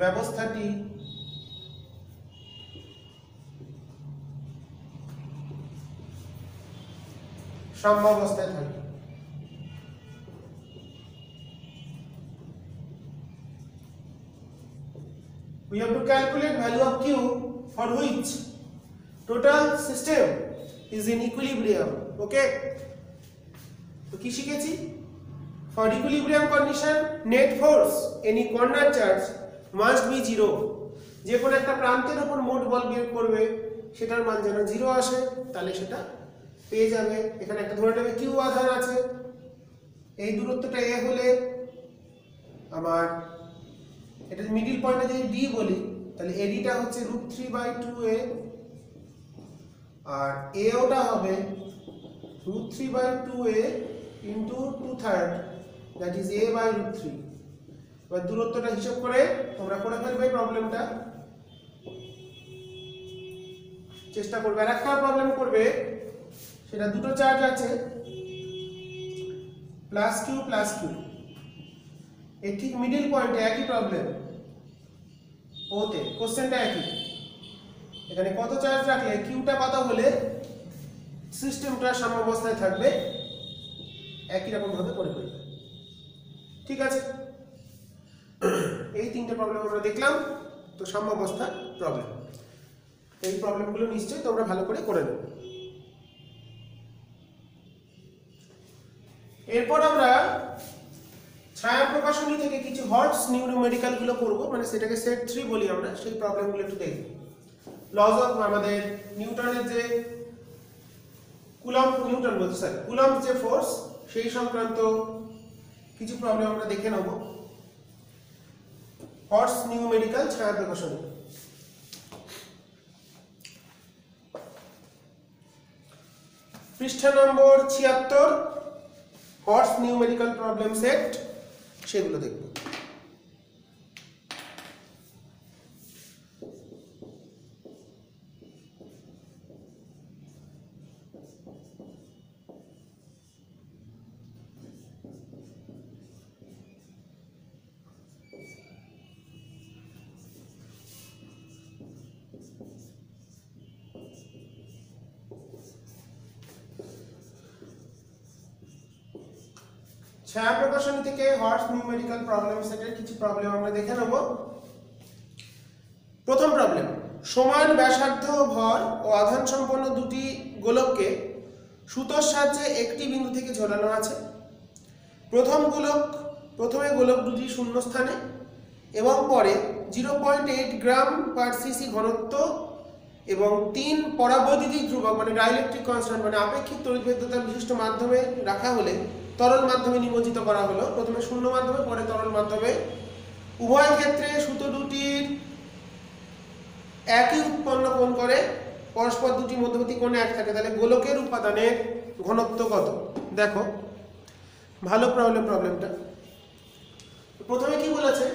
ব্যবস্থাটি সাম্যাবস্থায় থাকে। We have to calculate value of Q for which total system is in equilibrium. Okay? তো কি শিখেছি? For equilibrium condition, net force any corner charge must be 0. যে কোনো একটা প্রান্তের উপর মোট বল বের করবে সেটার মান যেন 0 আসে, তাহলে সেটা পেয়ে যাবে। এখানে একটা ধরে নেবে কিউ আধান আছে, এই দূরত্বটা এ হলে আমার এটা মিডল পয়েন্টে যদি ডি বলি তাহলে এডিটা হচ্ছে √3/2a আর এওটা হবে √3/2a into 2/3 that is a/√3। এবার দূরত্বটা হিসাব করে তোমরা করে ফেলবে প্রবলেমটা, চেষ্টা করবে। আর একটা প্রবলেম করবে, সেটা দুটো চার্জ আছে প্লাস কিউ এই ঠিক মিডল পয়েন্টে একই প্রবলেম, ওতে কোশ্চেনটা একই। এখানে কত চার্জ রাখলে কিউটা কত হলে সিস্টেমটা সাম্যাবস্থায় থাকবে, একই রকম ভাবে করে ফেলবে। ঠিক আছে, এই তিনটে প্রবলেম আমরা দেখলাম। তো সাম্যাবস্থা প্রবলেম, এই প্রবলেমগুলো নিশ্চয়ই তোমরা ভালো করে নেবে। এরপর আমরা ছায়া প্রকাশনী থেকে কিছু হর্টস নিউমেরিক্যাল গুলো করব, মানে সেটাকে সেট 3 বলি আমরা। সেই প্রবলেমগুলো একটু দেখব। লজ অফ আমাদের নিউটনের যে কুলম্ব যে ফোর্স, সেই সংক্রান্ত কিছু প্রবলেম আমরা দেখে নেব। হর্টস নিউমেরিক্যাল ছায়া প্রকাশনী। পৃষ্ঠা নম্বর 76, হর্টস নিউমেরিক্যাল প্রবলেম সেট, সেগুলো দেখব। ছায়া প্রকাশনী থেকে হর্টস নিউমেরিক্যাল প্রবলেম সেটের কিছু প্রবলেম আমরা দেখে নেব। প্রথম প্রবলেম, সমান ব্যাসার্ধ ভর ও আধান সম্পন্ন দুটি গোলককে সুতোর সাহায্যে একটি বিন্দু থেকে ঝোলানো আছে। প্রথমে গোলক দুটি শূন্য স্থানে এবং পরে 0.8 গ্রাম পার সিসি ঘনত্ব এবং 3 পরাবৈদ্যুতিক ধ্রুবক মানে ডাইইলেকট্রিক কনস্ট্যান্ট মানে আপেক্ষিক তড়িৎভেদ্যতা বিশিষ্ট মাধ্যমে রাখা হলে তরল মাধ্যমে নিমজ্জিত করা হলো। প্রথমে শূন্য মাধ্যমে, পরে তরল মাধ্যমে। উভয় ক্ষেত্রে সুতো দুটির একই উৎপন্ন কোণ করে, পরস্পর দুটি মধ্যবর্তী কোণে এক থাকে। তাহলে গোলকের উপাদানের ঘনত্ব কত? দেখো, ভালো প্রবলেমটা। প্রথমে কি বলেছে,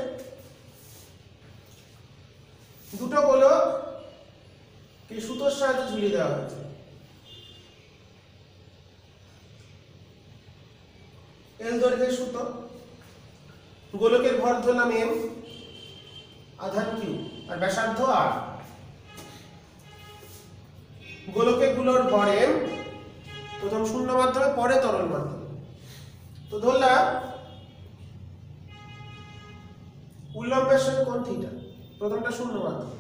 দুটো গোলক কি সুতোর সাহায্যে ঝুলিয়ে দেওয়া হয়েছে। এল দৈর্ঘ্যের সুতো, গোলকের ভর ধরলাম m, আধান q আর ব্যাসার্ধ r। গোলকগুলোর ভর m, প্রথম শূন্য মাধ্যমে, পরে তরল মাধ্যমে। তো ধরলাম উল্লম্বের সঙ্গে কোণ থিটা, প্রথমটা শূন্য মাধ্যমে।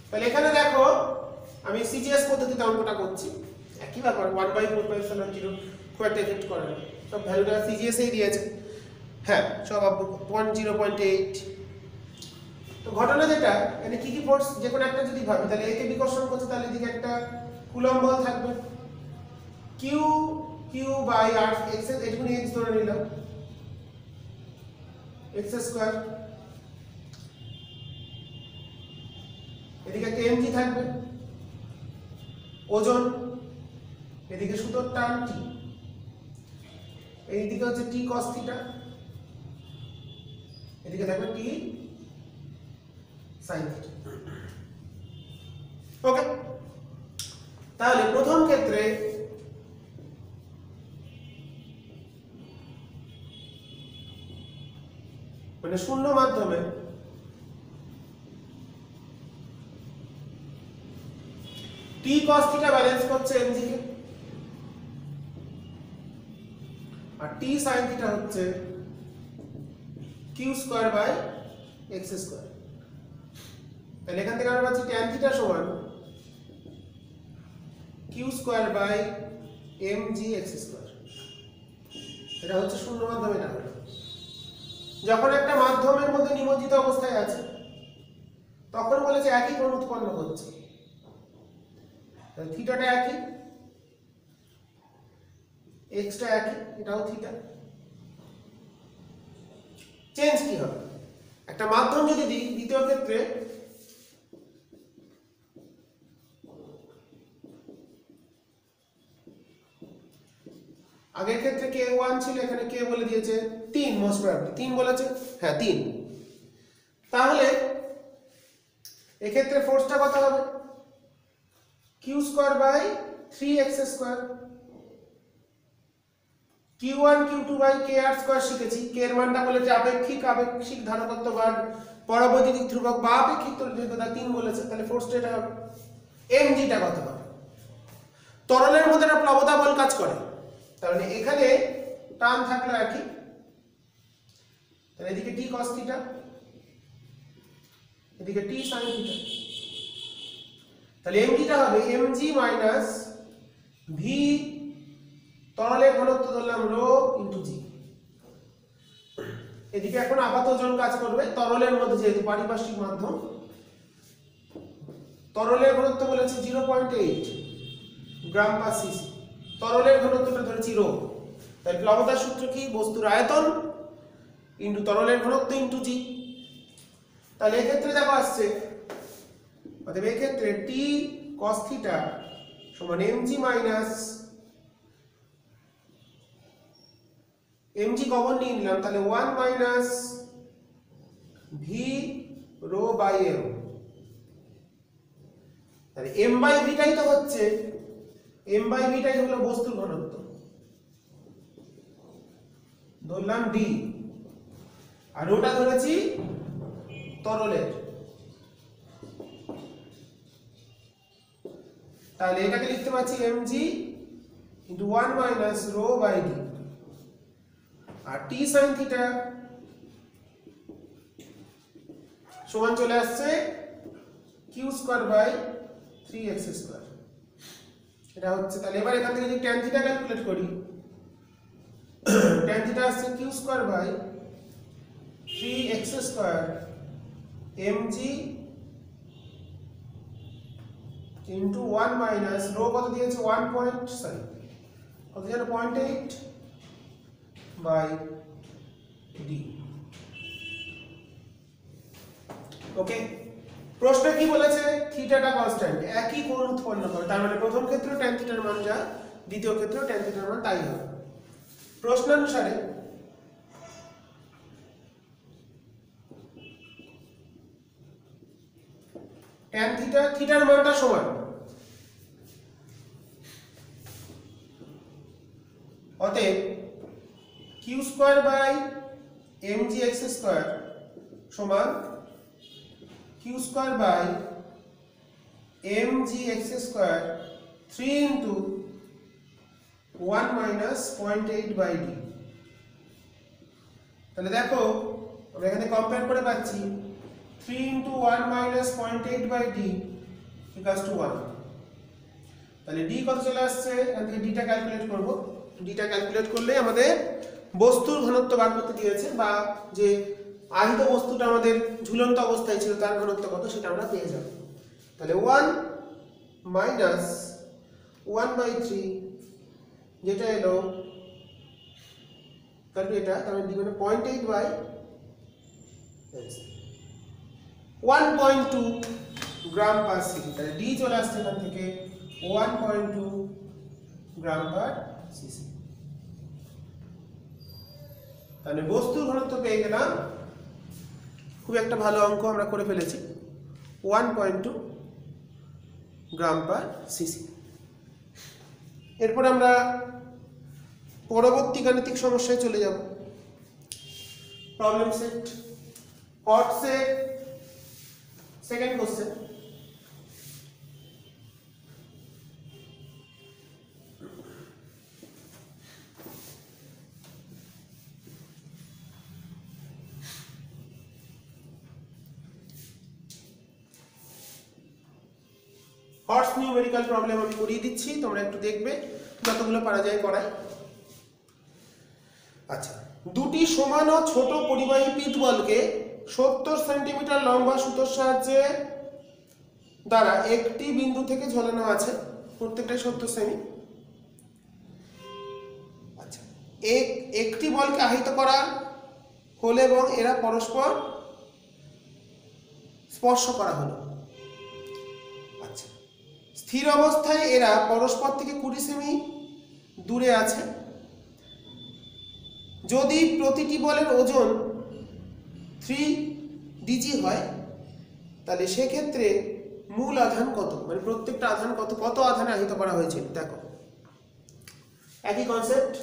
তাহলে এখানে দেখো আমি সিজিএস পদ্ধতিতে অঙ্কটা করছি, একই ব্যাপার 1/4πε0, খুব একটা এফেক্ট করে না, সব ভ্যালুটা সিজিএস এই দিয়েছে। হ্যাঁ, সব 0.8। তো ঘটনা যেটা, এখানে কি ফোর্স যে কোনো একটা যদি ভাবি, তাহলে একে বিকর্ষণ করছে, তাহলে এদিকে একটা কুলম্ব বল থাকবে। q/r x, এটুকুনি x ধরে নিলাম, x²। এদিকে একটা mg থাকবে, ওজন, এদিকে সুতোর টান t, এইদিকে হচ্ছে t cos θ, এদিকে থাকবে t sin θ। ওকে, তাহলে প্রথম ক্ষেত্রে মানে শূন্য মাধ্যমে t cos θ ব্যালেন্স করছে mg কে, আর t sin θ হচ্ছে q²/x²। তাহলে এখান থেকে আমরা পাচ্ছি tan θ সমান q²/mgx²। এটা হচ্ছে শূন্য মাধ্যমে, এটা হলো। যখন একটা মাধ্যমের মধ্যে নিমজ্জিত অবস্থায় আছে তখন বলেছে একই কোণ উৎপন্ন হচ্ছে, থিটাটা একই, এক্সটা একই, এটাও থিটা। চেঞ্জ কি হবে? একটা মাধ্যম যদি দিই, দ্বিতীয় ক্ষেত্রে আগের ক্ষেত্রে k1 ছিল, এখানে k বলে দিয়েছে 3, মোস্ট প্রবাবলি 3 বলেছে, হ্যাঁ 3। তাহলে এক্ষেত্রে ফোর্সটা কত হবে? q² by 3x²। q1 q2 by kr² শিখেছি। k এর মানটা বলেছে আপেক্ষিক ধারকত্ব বা পরবৈদ্যুতিক ধ্রুবক বা আপেক্ষিক তড়িৎদ্বৈততা 3 বলেছে। তাহলে ফোর্সটা এটা হবে। mg টা কত হবে? তরলের মধ্যে একটা প্লবতা বল কাজ করে, তার মানে এখানে টান থাকলো একই, তাহলে এদিকে t cos θ, এদিকে t sin θ। তাহলে mg টা হবে mg মাইনাস v, তরলের ঘনত্ব ধরলাম ρ ইনটু g। এদিকে এখন আপাত ওজন কাজ করবে, তরলের মধ্যে যেহেতু পারিপার্শ্বিক মাধ্যম, তরলের ঘনত্ব বলেছে 0.8 গ্রাম পার সিসি, তরলের ঘনত্বটা ধরেছি ρ। তাই প্লবতার সূত্র কি? বস্তুর আয়তন ইনটু তরলের ঘনত্ব ইনটু জি। তাহলে এক্ষেত্রে দেখো আসছে, অতএব এক্ষেত্রে t cos θ সমান mg মাইনাস mg কমন নিয়ে নিলাম, তাহলে 1 মাইনাস v ρ বাই m। তাহলে m বাই v টাই তো হচ্ছে, m বাই v টাই হলো বস্তুর ঘনত্ব, ধরলাম d, আর ওটা ধরেছি তরলের। তাহলে এটাকে লিখতে পাচ্ছি mg into 1 minus ρ by d, আর t sin θ সমান চলে আসছে q² বাই 3x²। এটা হচ্ছে, তাহলে এবার এখান থেকে যদি tan θ ক্যালকুলেট করি, tan θ আসছে q² by 3x² mg into 1 minus ρ কত দিয়েছে 0.8 বাই d। ওকে, প্রশ্ন কি বলেছে? থিটাটা কনস্ট্যান্ট, একই কোণ উৎপন্ন করে, তার মানে প্রথম ক্ষেত্রে tan θ এর মান যা, দ্বিতীয় ক্ষেত্রে tan θ এর মান তাই হবে। প্রশ্নানুসারে tan θ থিটার মানটা সমান, অতএব q² বাই mgx² সমান q² by mgx² 3 into 1 minus 0.8 by d। তাহলে দেখো আমরা এখানে কম্পেয়ার করে পাচ্ছি 3 into 1 minus 0.8 by d equals to 1। তাহলে d কত চলে আসছে? এখান থেকে d টা ক্যালকুলেট করব। d টা ক্যালকুলেট করলে আমাদের বস্তুর ঘনত্ব বার করতে দিয়েছে, বা যে আহিত বস্তুটা আমাদের ঝুলন্ত অবস্থায় ছিল তার ঘনত্ব কত সেটা আমরা পেয়ে যাব। তাহলে 1 মাইনাস 1/3 যেটা এলো তাহলে এটা, তাহলে d মানে 0.8 বাই 1.2 গ্রাম পার সিসি। তাহলে d চলে আসছে এখান থেকে 1.2 গ্রাম পার সিসি। তাহলে বস্তুর ঘনত্ব পেয়ে গেলাম, খুব একটা ভালো অঙ্ক আমরা করে ফেলেছি, 1.2 গ্রাম পার সিসি। এরপর আমরা পরবর্তী গাণিতিক সমস্যায় চলে যাব। Problem set hot set, second question. HOTS numerical problem আমি করিয়ে দিচ্ছি, তোমরা একটু দেখবে, যতগুলো পারা যায় করাই। আচ্ছা, দুটি সমান ও ছোট পরিবাহী পিত বলকে 70 সেন্টিমিটার লম্বা সুতোর সাহায্যে দ্বারা একটি বিন্দু থেকে ঝোলানো আছে, প্রত্যেকটাই 70 সেমি। আচ্ছা, একটি বলকে আহিত করা হলে এবং এরা পরস্পর স্পর্শ করা হলো। আচ্ছা, স্থির অবস্থায় এরা পরস্পর থেকে 20 সেমি দূরে আছে। যদি প্রতিটি বলের ওজন 3 dg হয়, তাহলে সেক্ষেত্রে মূল আধান কত, মানে প্রত্যেকটা আধান কত আধানে আহিত করা হয়েছিল। দেখো, একই কনসেপ্ট।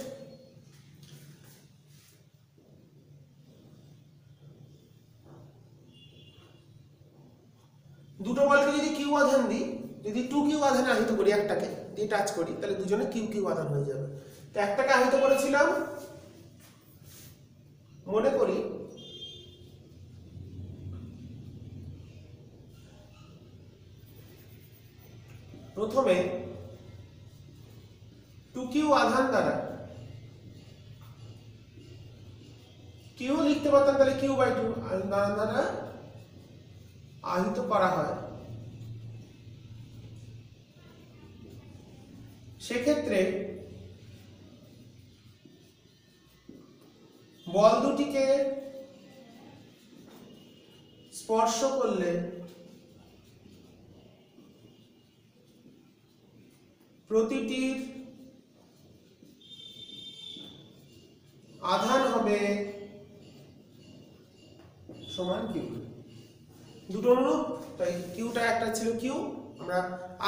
দুটো বলকে যদি কিউ আধান দিই, যদি 2q আধানে আহিত করি, একটাকে দিয়ে টাচ করি, তাহলে দুজনে কিউ আধান হয়ে যাবে। তো একটাকে আহিত করেছিলাম, মনে করি প্রথমে 2q আধান দ্বারা কিউ লিখতে পারতাম, তাহলে q/2 আধান দ্বারা আহিত করা হয়। সেক্ষেত্রে বল দুটিকে স্পর্শ করলে প্রতিটির আধান হবে সমান কিউ। দুটো অনুরূপ, তাই কিউটা একটা ছিল কিউ, আমরা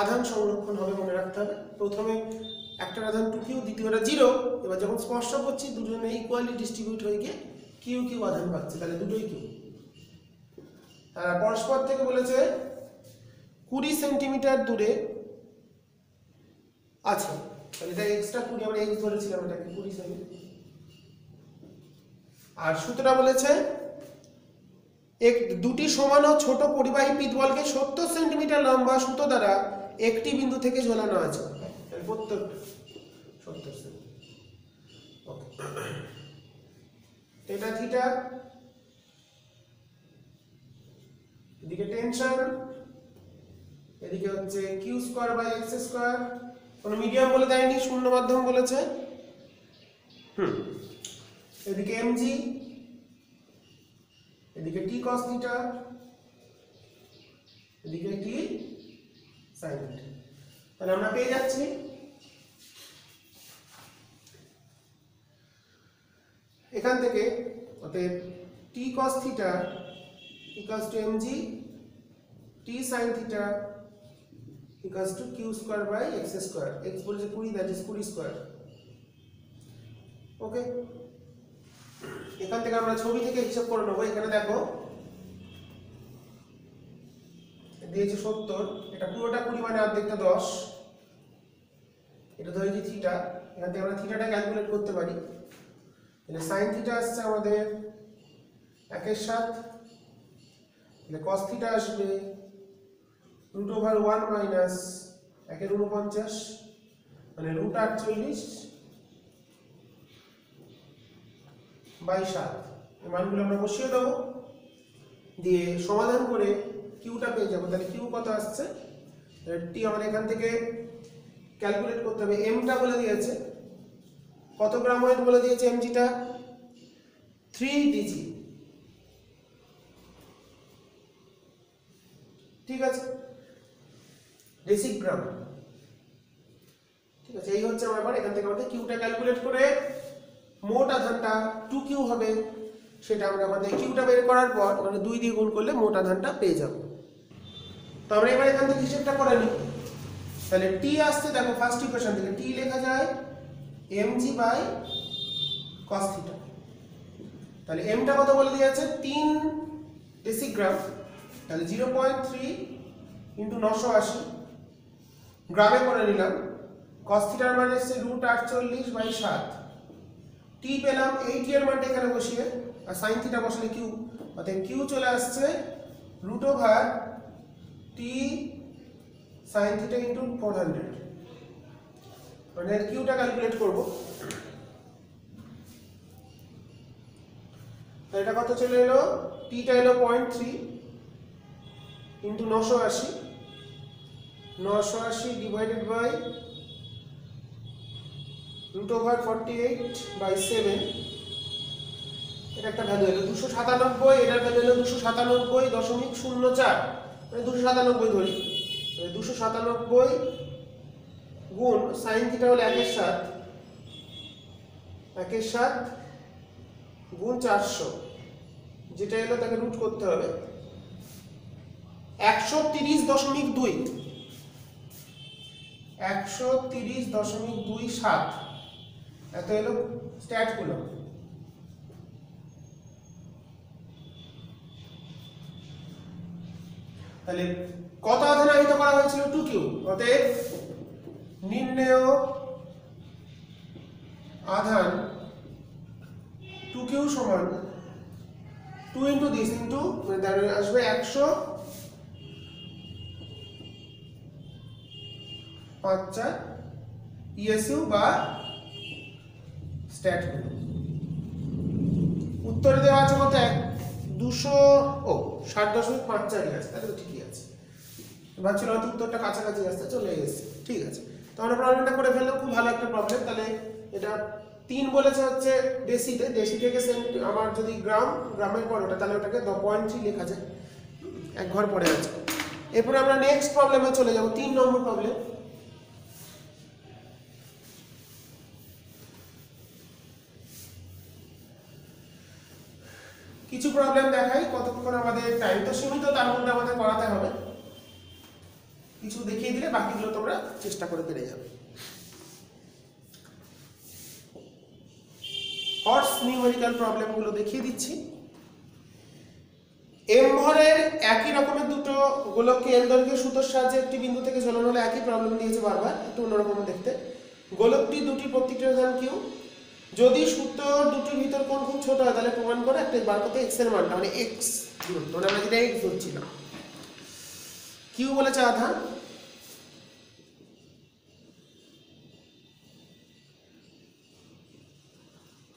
আধান সংরক্ষণ হবে মনে রাখতে হবে। প্রথমে একটা আধান 2q, দ্বিতীয়টা 0। এবার যখন স্পর্শ করছি, দুজনে ইকুয়ালি ডিস্ট্রিবিউট হয়ে গিয়ে কিউ আধান পাচ্ছে, তাহলে দুটোই কিউ। আর পরস্পর থেকে বলেছে 20 সেন্টিমিটার দূরে আছে, তাহলে এটা এক্সট্রা 20, আমরা এক্স ধরেছিলাম, এটাকে 20 সেমি। আর সূত্রটা বলেছে দুটি সমান ও ছোট পরিবাহী পিত বলকে 70 সেন্টিমিটার লম্বা সুতো দ্বারা একটি বিন্দু থেকে ঝোলানো আছে, প্রত্যেকটা 70 সেমি। ওকে, এটা থিটা, এদিকে টেনশন, এদিকে হচ্ছে q²/x²। কোনো মিডিয়াম বলে দেয়নি, শূন্য মাধ্যম বলেছে। এদিকে mg, এদিকে t cos θ, এদিকে t sin θ। তাহলে আমরা পেয়ে যাচ্ছি এখান থেকে, অতএব t cos θ equals to mg, t sin θ equals to q²/x²। x বলেছে 20, that is 20²। ওকে, এখান থেকে আমরা ছবি থেকে হিসাব করে নেবো। এখানে দেখো দিয়েছে 70, এটা পুরোটা 20 মানে অর্ধেকটা 10, এটা ধরেছি থিটা। এখান থেকে আমরা থিটাটা ক্যালকুলেট করতে পারি। তাহলে sin θ আসছে আমাদের 1/7, তাহলে cos θ আসবে √1 মাইনাস 1/49, মানে √48/7। এই মানগুলো আমরা বসিয়ে দেবো, দিয়ে সমাধান করে কিউটা পেয়ে যাবো। তাহলে কিউ কত আসছে, টি আমাদের এখান থেকে ক্যালকুলেট করতে হবে। এমটা বলে দিয়েছে, কত গ্রাম ওয়েট বলে দিয়েছে, এমজিটা 3 dg। ঠিক আছে, ডেসিগ্রাম। ঠিক আছে, এই হচ্ছে আমার ব্যাপার। এখান থেকে আমাদের কিউটা ক্যালকুলেট করে মোট আধানটা 2q হবে, সেটা আমরা আমাদের কিউটা বের করার পর মানে 2 দিয়ে গুণ করলে মোট আধানটা পেয়ে যাব। তো আমরা এবার এখান থেকে হিসেবটা করে নিই। তাহলে টি আসছে, দেখো ফার্স্ট ইকুয়েশন থেকে টি লেখা যায় mg/cos θ। তাহলে এমটা কত বলে দিয়েছে, 3 ডেসিগ্রাম, তাহলে 0.3 × 980 গ্রামে করে নিলাম। cos θ এর মান এসেছে √48/7। টি পেলাম 80 এর মানটা এখানে বসিয়ে, আর sin θ বসালে কিউ, অর্থাৎ কিউ চলে আসছে √t sin θ × 400। মানে এর কিউটা ক্যালকুলেট করব। এটা কত চলে এলো, টিটা এলো 0.3 ইন্টু 980 ডিভাইডেড বাই √48/7, এটা একটা ভ্যালু এলো 297, এটার ভ্যালু এলো 297.04, মানে 297 ধরি, 297 গুণ সাইন থিটা হলো 1/7 গুণ 400, যেটা এলো তাকে রুট করতে হবে 130.27, এত এলো স্ট্যাট গুলো। তাহলে কত আধান আহিত করা হয়েছিল, 2Q। অতএব নির্ণেয় আধান 2Q সমান 2 ইন্টু দিস ইন্টু, মানে তার আসবে 100 ইএসইউ বা স্ট্যাট। উত্তরে দেওয়া আছে কত, 60.54 আছে, তাহলে তো ঠিকই আছে। ভাবছিল হয়তো উত্তরটা কাছাকাছি আসতে, চলে এসেছে, ঠিক আছে। তো আমরা প্রবলেমটা করে ফেললাম, খুব ভালো একটা প্রবলেম। তাহলে এটা 3 বলেছে হচ্ছে ডেসিতে, ডেসি থেকে আমার যদি গ্রামের পর ওটা, তাহলে ওটাকে 0.3 লেখা যায়, এক ঘর পরে আছে। এরপরে আমরা নেক্সট প্রবলেমে চলে যাব, 3 নম্বর প্রবলেম। কিছু প্রবলেম দেখাই, কতক্ষণ আমাদের টাইম তো সীমিত, তার মধ্যে আমাদের করাতে হবে। কিছু দেখিয়ে দিলে বাকিগুলো তোমরা চেষ্টা করে পেরে যাবে। হর্স নিউমেরিক্যাল প্রবলেম গুলো দেখিয়ে দিচ্ছি। এম ভরের একই রকমের দুটো গোলককে এল দৈর্ঘ্যের সুতোর সাহায্যে একটি বিন্দু থেকে ঝোলানো হলে, একই প্রবলেম দিয়েছে বারবার, একটু অন্যরকম দেখতে। গোলকটি দুটি প্রত্যেকটির আধান কিউ, যদি সুতোর দুটির ভিতর কোণ খুব ছোট হয় তাহলে প্রমাণ করে একটা বার করতে এক্স এর মানটা, মানে এক্স দূরত্ব, মানে আমরা যেটা এক্স ধরছিলাম। কিউ বলেছে আধান,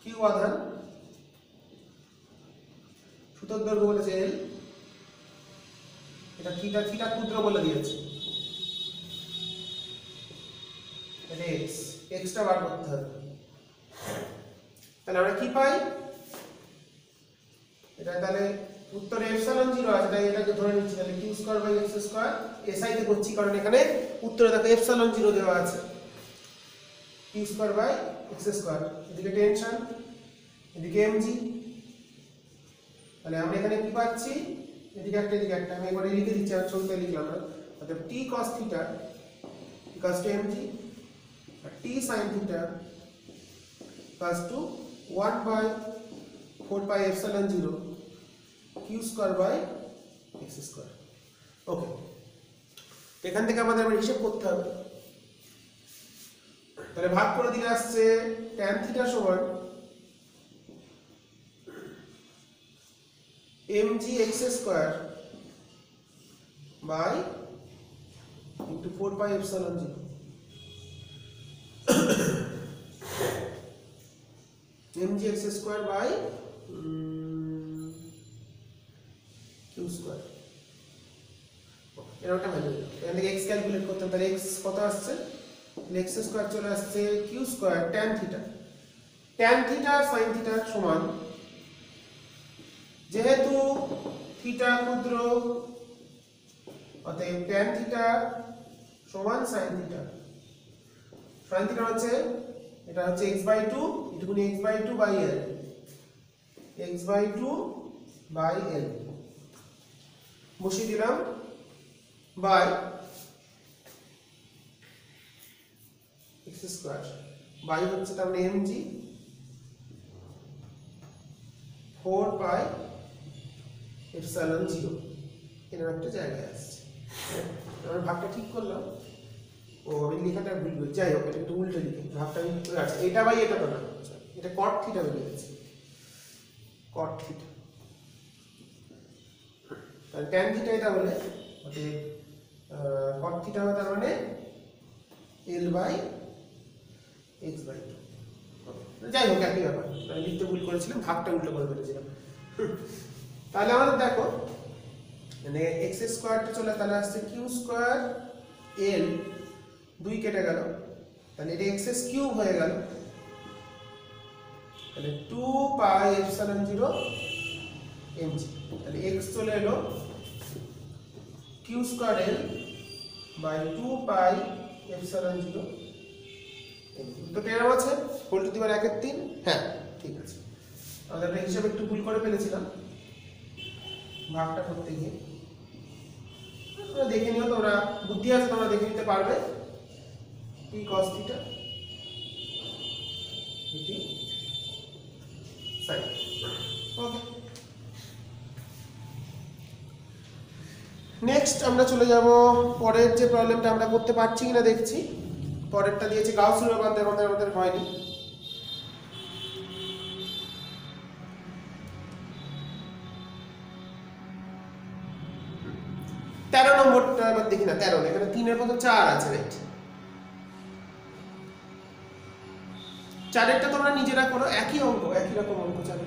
কিউ আধান, সুতোর দৈর্ঘ্য বলেছে এল, এটা থিটা, থিটা ক্ষুদ্র বলে দিয়েছে, এটা এক্স, এক্সটা বার করতে হবে। তাহলে আমরা কি পাই, এটা তাহলে উত্তরে এপসাইলন 0 আছে, তাই এটাকে ধরে নিচ্ছি। তাহলে Q square by X square, SI তে করছি কারণ এখানে উত্তরে দেখো এপসাইলন 0 দেওয়া আছে, Q square by X square, এদিকে টেনশন, এদিকে এমজি। তাহলে আমরা এখানে কি পাচ্ছি, এদিকে একটা এদিকে একটা, আমি এবারে লিখে দিচ্ছি, আর ছবিতে লিখলাম না। অর্থাৎ T cos theta equal to MG, আর T sin theta equal to 1/4 pi epsilon 0 Q square by X square. Okay, এখান থেকে আমাদের আবার হিসাব করতে হবে। তাহলে ভাগ করে দিলে আসছে tan থিটা সমান mg x square by into 4 pi epsilon 0, mg x square by Q square. এর একটা ভ্যালু, এখান থেকে x ক্যালকুলেট করতে হবে। তাহলে x কত আসছে, x স্কয়ার চলে আসছে Q square tan theta, tan theta sin থিটা সমান, যেহেতু থিটা ক্ষুদ্র অতএব tan থিটা সমান sin থিটা। sin থিটা হচ্ছে, এটা হচ্ছে x/2, এটুকুনি x/2 by l, x/2 by l বসিয়ে দিলাম, বাই x স্কয়ার, বাই হচ্ছে তার মানে mg 4 পাই এপসাইলন 0, এর একটা জায়গায় আসছে। আমরা ভাগটা ঠিক করলাম, ও আমি লেখাটা ভুল করি, যাই হোক এটা একটু উল্টে লিখি, ভাগটা আমি আচ্ছা এটা বাই এটা তো না, এটা cot থিটা বেরিয়ে গেছে, cot থিটা। তাহলে tan থিটা এটা হলে অতএব cot থিটা হবে তার মানে l বাই x/2। যাই হোক একই ব্যাপার, আমি লিখতে ভুল করেছিলাম, ভাগটা উল্টো করে ফেলেছিলাম। তাহলে আমাদের দেখো মানে এক্স স্কোয়ারটা চলে তাহলে আসছে কিউ স্কোয়ার এল, 2 কেটে গেল, তাহলে এটা এক্স কিউব হয়ে গেল, তাহলে 2 পাই এপসাইলন 0 mg, তাহলে x চলে এলো Q square L by 2 pi epsilon 0 mg। তো এরকম আছে হোল টু দি পাওয়ার 1/3। হ্যাঁ ঠিক আছে, আমরা এটা হিসাবে একটু ভুল করে ফেলেছিলাম ভাগটা করতে গিয়ে। তোমরা দেখে নিও, তোমরা বুদ্ধি আছে তোমরা দেখে নিতে পারবে। p cos θ এটি sin। ওকে, নেক্সট আমরা চলে যাব পরের যে প্রবলেমটা আমরা করতে পারছি কিনা দেখছি। পরেরটা দিয়েছে গাউস উপপাদ্য, আমাদের হয়নি। তেরো নম্বরটা এবার দেখি না, 13 এখানে 3 এর মতো 4 আছে, রাইট। 4 তোমরা নিজেরা করো, একই অঙ্ক, একই রকম অঙ্ক 4।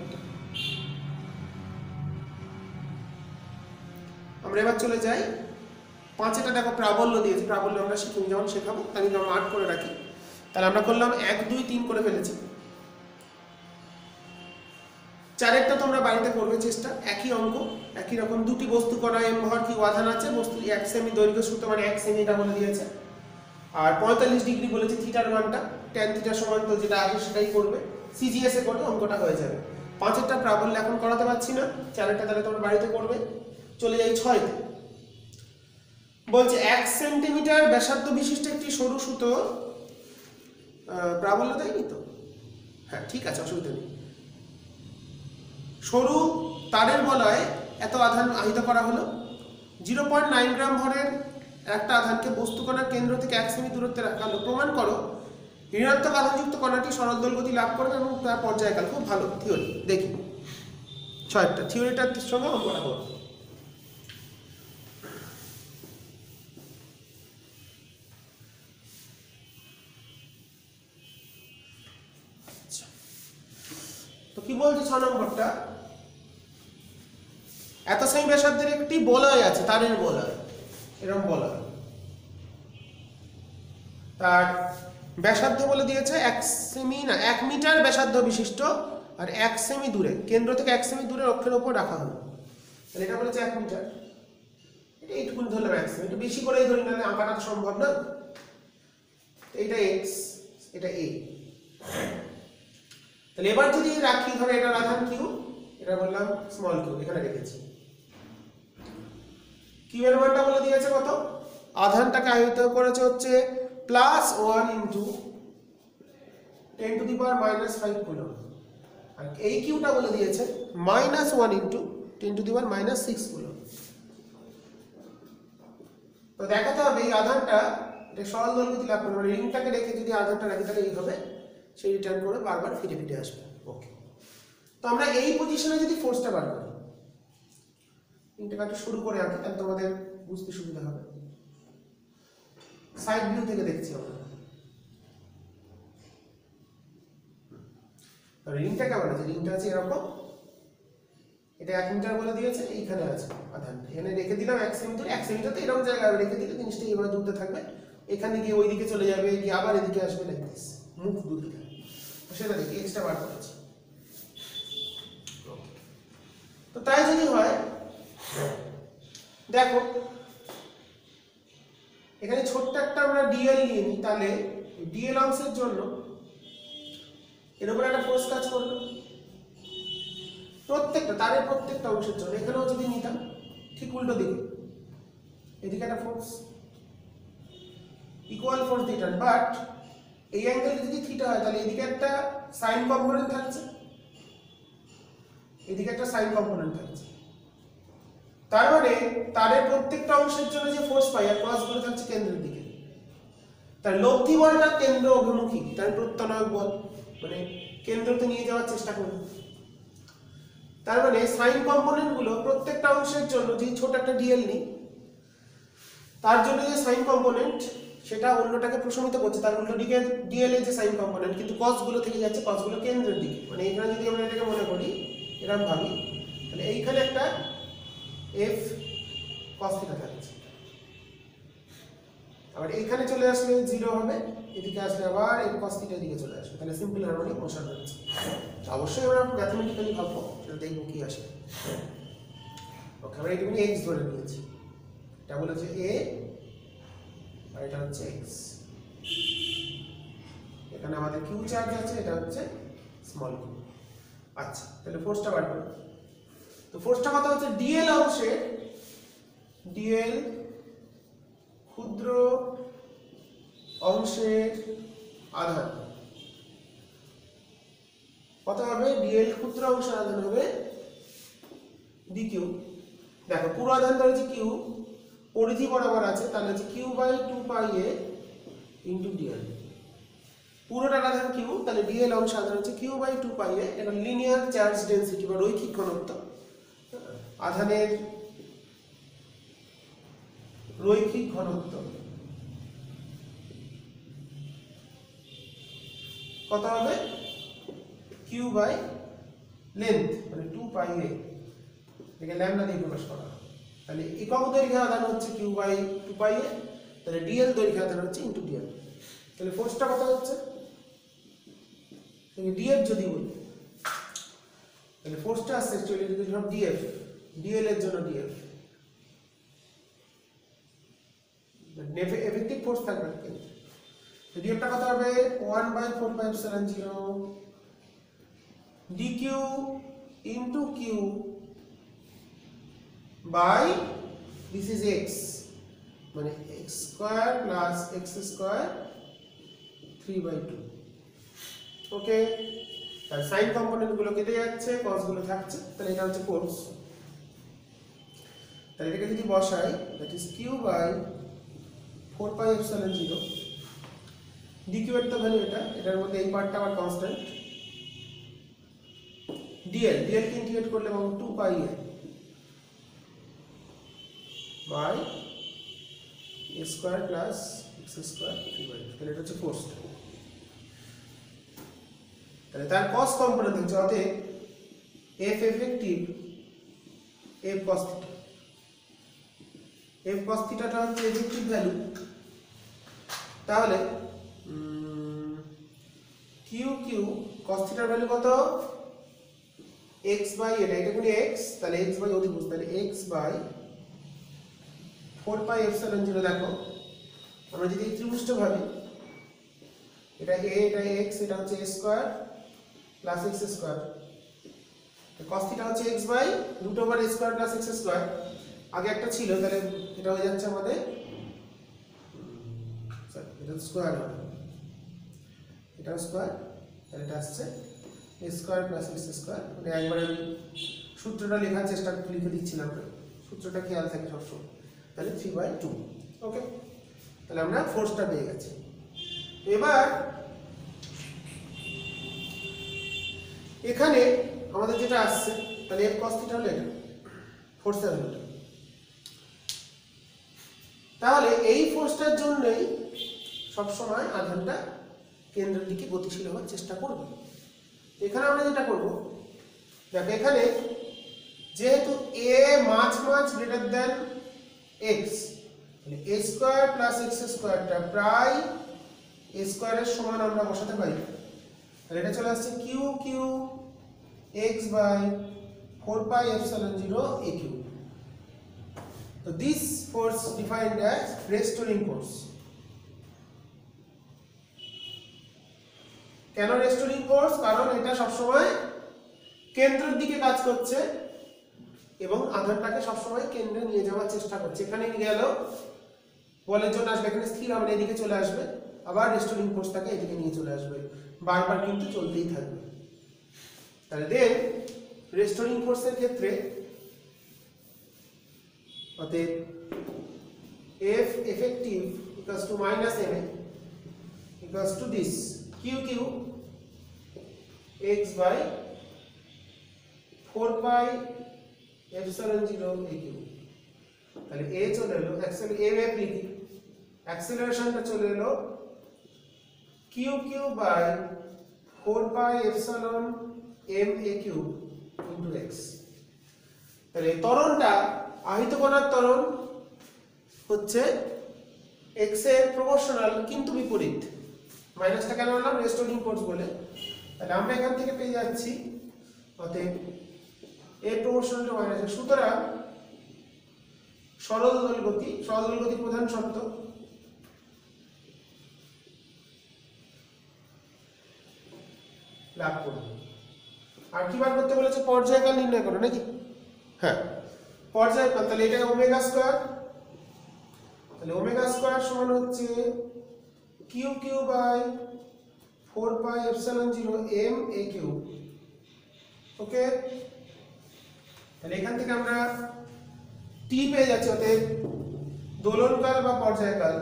আমরা এবার চলে যাই 5 দেখো প্রাবল্য দিয়েছে, প্রাবল্য আমরা শিখুন যখন শেখাবো আমি মার্ক করে রাখি। তাহলে আমরা করলাম 1 2 3 করে ফেলেছি। 4 তোমরা বাড়িতে করবে চেষ্টা, একই অঙ্ক একই রকম। দুটি বস্তু কণা m ভর q আধান আছে, বস্তু 1 সেমি দৈর্ঘ্য সূত্র মানে 1 সেমি এটা বলে দিয়েছে, আর 45 ডিগ্রি বলেছে থিটার মানটা, tan থিটা সমান তো যেটা আগে সেটাই করবে, সিজিএস এ করলে অঙ্কটা হয়ে যাবে। 5 প্রাবল্য এখন করাতে পারছি না, 4 তাহলে তোমরা বাড়িতে করবে। চলে যাই 6 বলছে 1 সেন্টিমিটার ব্যাসার্ধ বিশিষ্ট একটি সরু সুতো, প্রাবল্য দেয়নি তো, হ্যাঁ ঠিক আছে অসুবিধা নেই। সরু তারের বলয়ে এত আধান আহিত করা হলো, 0.9 গ্রাম ভরের একটা আধানকে বস্তু কণার কেন্দ্র থেকে 1 সেমি দূরত্বে রাখা হলো। প্রমাণ করো ঋণাত্মক আধানযুক্ত কণাটি সরল দোল গতি লাভ করবে এবং তার পর্যায়কাল। খুব ভালো থিওরি, দেখি 6টা থিওরিটার সঙ্গে অঙ্কটা করো। তো কি বলছে 6 নম্বরটা, এত সেমি ব্যাসার্ধের একটি বলয় আছে, তারের বলয়, এরকম বলয়, তার ব্যাসার্ধ বলে দিয়েছে 1 সেমি না 1 মিটার ব্যাসার্ধ বিশিষ্ট, আর 1 সেমি দূরে, কেন্দ্র থেকে 1 সেমি দূরে অক্ষের উপর রাখা হলো। তাহলে এটা বলেছে 1 মিটার, এটা এইটুকুনি ধরলাম 1 সেমি, এটা বেশি করেই ধরি নাহলে আঁকাটা সম্ভব না। এটা x, এটা a। তাহলে এবার যদি রাখি ধরে এটা আধান কিউ, এটা বললাম স্মল কিউ, এখানে রেখেছি। কিউ এর মানটা বলে দিয়েছে কত, আধানটাকে আহিত করেছে হচ্ছে +1 into 10 to the power -5 coulomb, আর এই কিউটা বলে দিয়েছে -1 into 10 to the power -6 coulomb. তো দেখাতে হবে এই আধানটা এটা সরল দোল গতি লাভ করবে, মানে রিংটাকে রেখে যদি আধানটা রাখি তাহলে এই হবে, সেই রিটার্ন করে বারবার ফিরে ফিরে আসবে। ওকে, তো আমরা এই পজিশনে যদি ফোর্সটা বার করি, রিংটাকে শুরু করে আঁকি তাহলে তোমাদের বুঝতে সুবিধা হবে। সাইড ভিউ থেকে দেখছি আমরা, রিংটা কেমন আছে, রিংটা আছে এরকম, এটা 1 মিটার বলে দিয়েছে, এইখানে আছে আধানটা, এখানে রেখে দিলাম 1 সেমি দূরে, 1 সেমিটা তো এরকম জায়গায় রেখে দিলে জিনিসটা এইভাবে দূরতে থাকবে, এখানে গিয়ে ওই দিকে চলে যাবে, গিয়ে আবার এদিকে আসবে, লাইক দিস, মুখ দূরে থাকবে। তো সেটা দেখি এক্সট্রা বার করেছি। তো তাই যদি হয় দেখো এখানে ছোট্ট একটা আমরা ডিএল নিয়ে নিই, তাহলে ডিএল অংশের জন্য এর উপর একটা ফোর্স কাজ করবে, প্রত্যেকটা তারের প্রত্যেকটা অংশের জন্য। এখানেও যদি নিতাম ঠিক উল্টো দিকে, এদিকে একটা force, equal force return, but এই অ্যাঙ্গেল যদি থিটা হয় তাহলে এদিকে একটা সাইন কম্পোনেন্ট থাকছে, এদিকে একটা সাইন কম্পোনেন্ট থাকছে। তার মানে তারের প্রত্যেকটা অংশের জন্য যে ফোর্স পাই আর ক্রসগুলো থাকছে কেন্দ্রের দিকে, তার লব্ধি বলটা কেন্দ্র অভিমুখী, তার প্রত্যনয়ক বল মানে কেন্দ্রতে নিয়ে যাওয়ার চেষ্টা করবে। তার মানে সাইন কম্পোনেন্ট গুলো প্রত্যেকটা অংশের জন্য যে ছোট একটা ডিএল নিই, তার জন্য যে সাইন কম্পোনেন্ট সেটা অন্যটাকে প্রশমিত করছে, তার উল্টো দিকে ডিএল এর যে সাইন কম্পোনেন্ট, কিন্তু কস গুলো থেকে যাচ্ছে কস গুলো কেন্দ্রের দিকে। মানে এখানে যদি আমরা এটাকে মনে করি এরকম ভাবি, তাহলে এইখানে একটা f cos θ থাকছে, আবার এইখানে চলে আসলে 0 হবে, এদিকে আসলে আবার f cos θ এদিকে চলে আসবে, তাহলে সিম্পল হারমোনিক মোশন হচ্ছে। অবশ্যই আমরা ম্যাথমেটিক্যালি ভাববো, এটা দেখবো কি আসে। ওকে, আমরা এটুকুনি x ধরে নিয়েছি, এটা বলেছে a আর এটা হচ্ছে x, এখানে আমাদের q চার্জ আছে, এটা হচ্ছে স্মল q। আচ্ছা, তাহলে ফোর্সটা বার করব। তো ফোর্সটা কত হচ্ছে, dl অংশে dl ক্ষুদ্র অংশের আধান কত হবে, dl ক্ষুদ্র অংশের আধান হবে dq। দেখো পুরো আধান ধরেছি q, পরিধি বরাবর আছে, তাহলে হচ্ছে q/2πa ইনটু dl। পুরোটা আধান q, তাহলে dl অংশ আধান হচ্ছে q/2πa। এটা লিনিয়ার চার্জ ডেনসিটি বা রৈখিক ঘনত্ব, আধানের রৈখিক ঘনত্ব কত হবে, q বাই লেন্থ মানে 2πa, এটাকে ল্যামডা দিয়ে প্রকাশ করা হয়। তাহলে একক দৈর্ঘ্যে আধান হচ্ছে q/2πa, তাহলে dl দৈর্ঘ্যে আধান হচ্ছে ইনটু dl। তাহলে ফোর্সটা কত হচ্ছে, df যদি বলি, তাহলে ফোর্সটা আসছে অ্যাকচুয়ালি যদি ধর df, dl এর জন্য df, এফেক্টিভ ফোর্স থাকবে কিন্তু। তো df টা কত হবে, 1/4πε0 dq into q by this is x, মানে x square plus x square 3/2। ওকে, তাহলে সাইন কম্পোনেন্ট গুলো কেটে যাচ্ছে, কস গুলো থাকছে, তাহলে এটা হচ্ছে ফোর্স। তাহলে এটাকে যদি বসাই, that is q by 4πε0 dq এর তো ভ্যালু এটা, এটার মধ্যে এই পার্টটা আবার কনস্ট্যান্ট, dl কে ইন্টিগ্রেট করলে পাবো 2πa by a square plus x square 3/2, তাহলে এটা হচ্ছে ফোর্স। তাহলে তার cos কম্পোনেন্ট হচ্ছে, অতএব f effective f cos θ, f cos θ টা হচ্ছে এফেক্টিভ ভ্যালু। তাহলে q cos θ এর ভ্যালু কত, x বাই এটা কোন x, তাহলে x বাই অধিভুজ, তাহলে x বাই 4πε0। দেখো আমরা যদি এই ত্রিভুজটা ভাবি, এটা a, এটা x, এটা হচ্ছে a square plus x square, cos θ হচ্ছে x by √a square plus x square, আগে একটা ছিল, তাহলে এটা হয়ে যাচ্ছে আমাদের, এটা স্কয়ার হবে, এটা স্কয়ার, তাহলে এটা আসছে a square plus x square. মানে একবার আমি সূত্রটা লেখার চেষ্টা লিখে দিচ্ছিলাম, সূত্রটা খেয়াল থাকে সবসময়, তাহলে 3/2। ওকে, তাহলে আমরা ফোর্সটা পেয়ে গেছি। এবার এখানে আমাদের যেটা আসছে, তাহলে f cos θ হলো এটা ফোর্সের ভ্যালু। তাহলে এই ফোর্সটার জন্যই সবসময় আধানটা কেন্দ্রের দিকে গতিশীল হওয়ার চেষ্টা করবে। এখানে আমরা যেটা করব, দেখো এখানে যেহেতু a much greater than x, তাহলে a স্কয়ার প্লাস x স্কয়ারটা প্রায় a স্কয়ারের সমান আমরা বসাতে পারি, তাহলে এটা চলে আসছে q x বাই 4πε0 aq। তো this force defined as restoring force. কেন রেস্টোরিং ফোর্স, কারণ এটা সবসময় কেন্দ্রের দিকে কাজ করছে এবং আধানটাকে সবসময় কেন্দ্রে নিয়ে যাওয়ার চেষ্টা করছে। এখানে গেল বলের জন্য আসবে, এখানে স্থির হবে, এদিকে চলে আসবে, আবার রেস্টোরিং ফোর্সটাকে এদিকে নিয়ে চলে আসবে, বারবার কিন্তু চলতেই থাকবে। তাহলে দেন রেস্টোরিং ফোর্সের ক্ষেত্রে অতএব F effective equals to minus ma equals to this q x by 4πε0 aq। তাহলে a চলে এলো, অ্যাক্সেলারেশনটা চলে এলো q by 4πε ma cube into x। তাহলে ত্বরণটা আহিত কণার ত্বরণ হচ্ছে x এর প্রপোর্শনাল কিন্তু বিপরীত। মাইনাসটা কেন আনলাম? রেস্টোরিং ফোর্স বলে। তাহলে আমরা এখান থেকে পেয়ে যাচ্ছি অতএব এর প্রপোর্শনাল টু মাইনাস। সুতরাং সরল দোলগতির প্রধান শর্ত লাভ করব। আর কি বার করতে বলেছে? পর্যায়কাল নির্ণয় করো নাকি? হ্যাঁ, পর্যায়কাল। তাহলে এটা ওমেগা স্কয়ার, তাহলে ওমেগা স্কয়ার সমান হচ্ছে Q Q by 4 pi epsilon 0 M A Q. Okay, তাহলে এখান থেকে আমরা টি পেয়ে যাচ্ছি। অতএব দোলনকাল বা পর্যায়কাল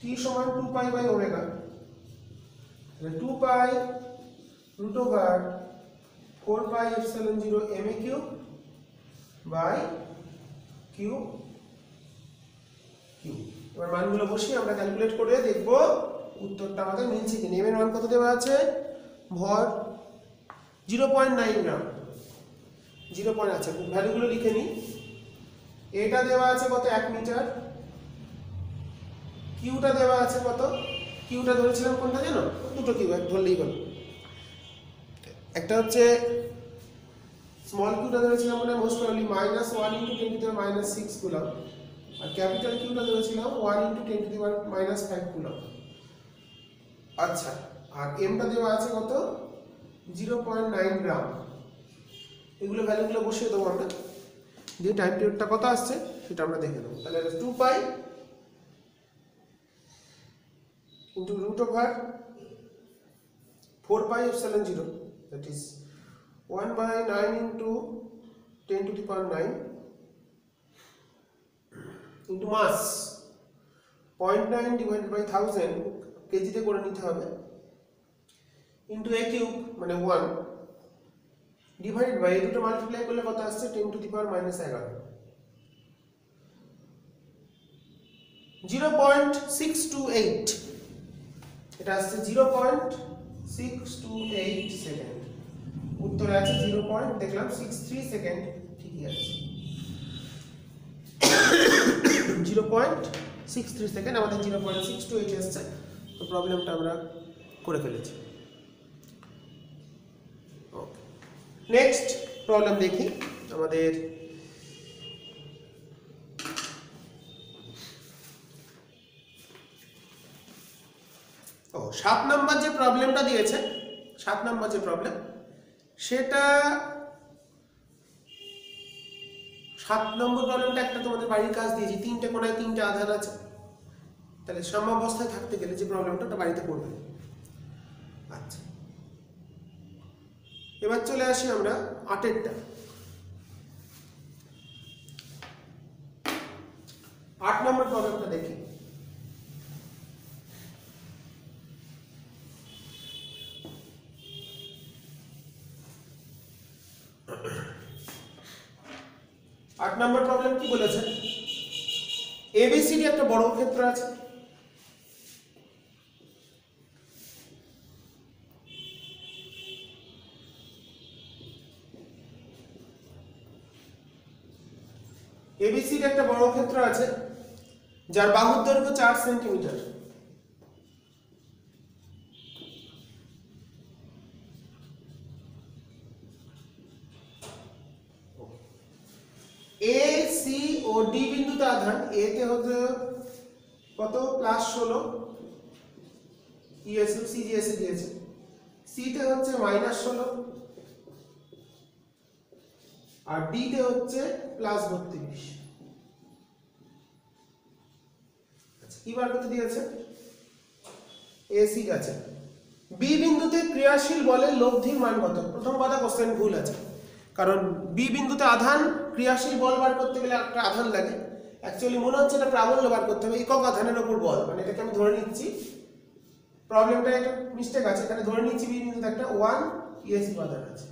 টি সমান 2 pi by omega. 2 pi root over 4 pi epsilon 0 M A q by q q. এবার মানগুলো বসিয়ে আমরা ক্যালকুলেট করে দেখব উত্তরটা আমাদের মিলছে কিনা। এম এর মান কত দেওয়া আছে? ভর 0.9 গ্রাম। 0 আছে, ভ্যালুগুলো লিখে নিই। এটা দেওয়া আছে কত? 1 মিটার। কিউটা দেওয়া আছে কত? কিউটা ধরেছিলাম কোনটা জানো? দুটো কিউ ধরলেই হলো। একটা হচ্ছে স্মল কিউটা ধরেছিলাম মানে মোস্ট প্রবাবলি -1 × 10⁻⁶ কুলম্ব, আর ক্যাপিটাল কিউটা ধরেছিলাম 1 × 10⁻⁵ কুলম্ব। আচ্ছা, আর এমটা দেওয়া আছে কত? 0.9 গ্রাম। এগুলো ভ্যালুগুলো বসিয়ে দেবো আমরা, দিয়ে টাইম পিরিয়ডটা কত আসছে সেটা আমরা দেখে নেবো। তাহলে 2 পাই into root over 4 pi epsilon 0, that is 1/9 into 10⁹ into mass 0.9 divided by 1000 কেজিতে করে নিতে হবে, into a cube মানে 1 ডিভাইড বাই দুটো মাল্টিপ্লাই করলে কত আসছে? 10⁻⁻11। 0.628, এটা আসছে 0.628 সেকেন্ড। উত্তরে আছে 0.63 সেকেন্ড। ঠিকই আছে, 0.63 সেকেন্ড। আমাদের 0.628 আসছে, তো প্রবলেমটা আমরা করে ফেলেছি। ওকে, নেক্সট প্রবলেম দেখি। আমাদের 7 নম্বর যে প্রবলেমটা দিয়েছে, 7 নম্বর যে প্রবলেম, সেটা 7 নম্বর প্রবলেমটা একটা তোমাদের বাড়ির কাজ দিয়েছি। 3টে কোণায় 3টে আধান আছে। তাহলে সাম্যাবস্থায় থাকতে গেলে যে প্রবলেমটা ওটা বাড়িতে করবে। আচ্ছা, এবার চলে আসি আমরা 8এরটা। 8 নম্বর প্রবলেমটা দেখি। আট নম্বর প্রবলেম কি বলেছে? এবিসিডি একটা বড় ক্ষেত্র আছে। এবিসিডি একটা বড় ক্ষেত্র আছে যার বাহুর দৈর্ঘ্য 4 centimetre. A C O D বিন্দুতে আধান এ তে হচ্ছে কত? +16, ইএসইউ সিজিএসই দিয়েছে। সি তে হচ্ছে -16 আর ডি তে হচ্ছে +32। আচ্ছা, কি বার করতে দিয়েছে? এসি আছে। বি বিন্দুতে ক্রিয়াশীল বলের লব্ধির মান কত? প্রথম কথা, কোশ্চেন ভুল আছে, কারণ বি বিন্দুতে আধান ক্রিয়াশীল বল বার করতে গেলে একটা আধান লাগে। অ্যাকচুয়ালি মনে হচ্ছে এটা প্রাবল্য বার করতে হবে, একক আধানের উপর বল। মানে এটাকে আমি ধরে নিচ্ছি, প্রবলেমটা একটা মিস্টেক আছে। এখানে ধরে নিচ্ছি বি বিন্দুতে একটা 1 ইএসি আধান আছে।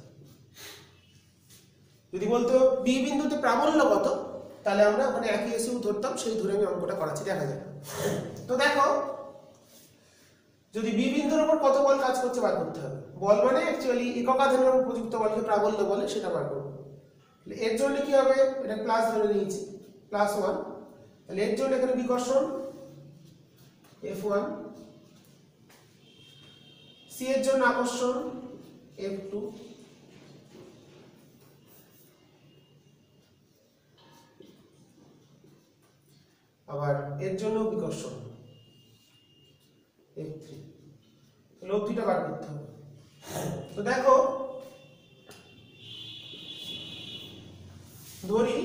যদি বলতো বি বিন্দুতে প্রাবল্য কত, তাহলে আমরা ওখানে একই এসিউ ধরতাম, সেই ধরে আমি অঙ্কটা করাচ্ছি, দেখা যাবে। তো দেখো যদি বি বিন্দুর উপর কত বল কাজ করছে বার করতে হবে। বল মানে অ্যাকচুয়ালি একক আধানের উপর প্রযুক্ত বলকে প্রাবল্য বলে, সেটা বার করব। তাহলে এর জন্য কি হবে, এটা প্লাস ধরে নিয়েছি, +1। তাহলে এর জন্য এখানে বিকর্ষণ F1, সি এর জন্য আকর্ষণ F2, আবার এর জন্য বিকর্ষণ F3। লব্ধিটা বার করতে হবে। তো দেখো, ধরি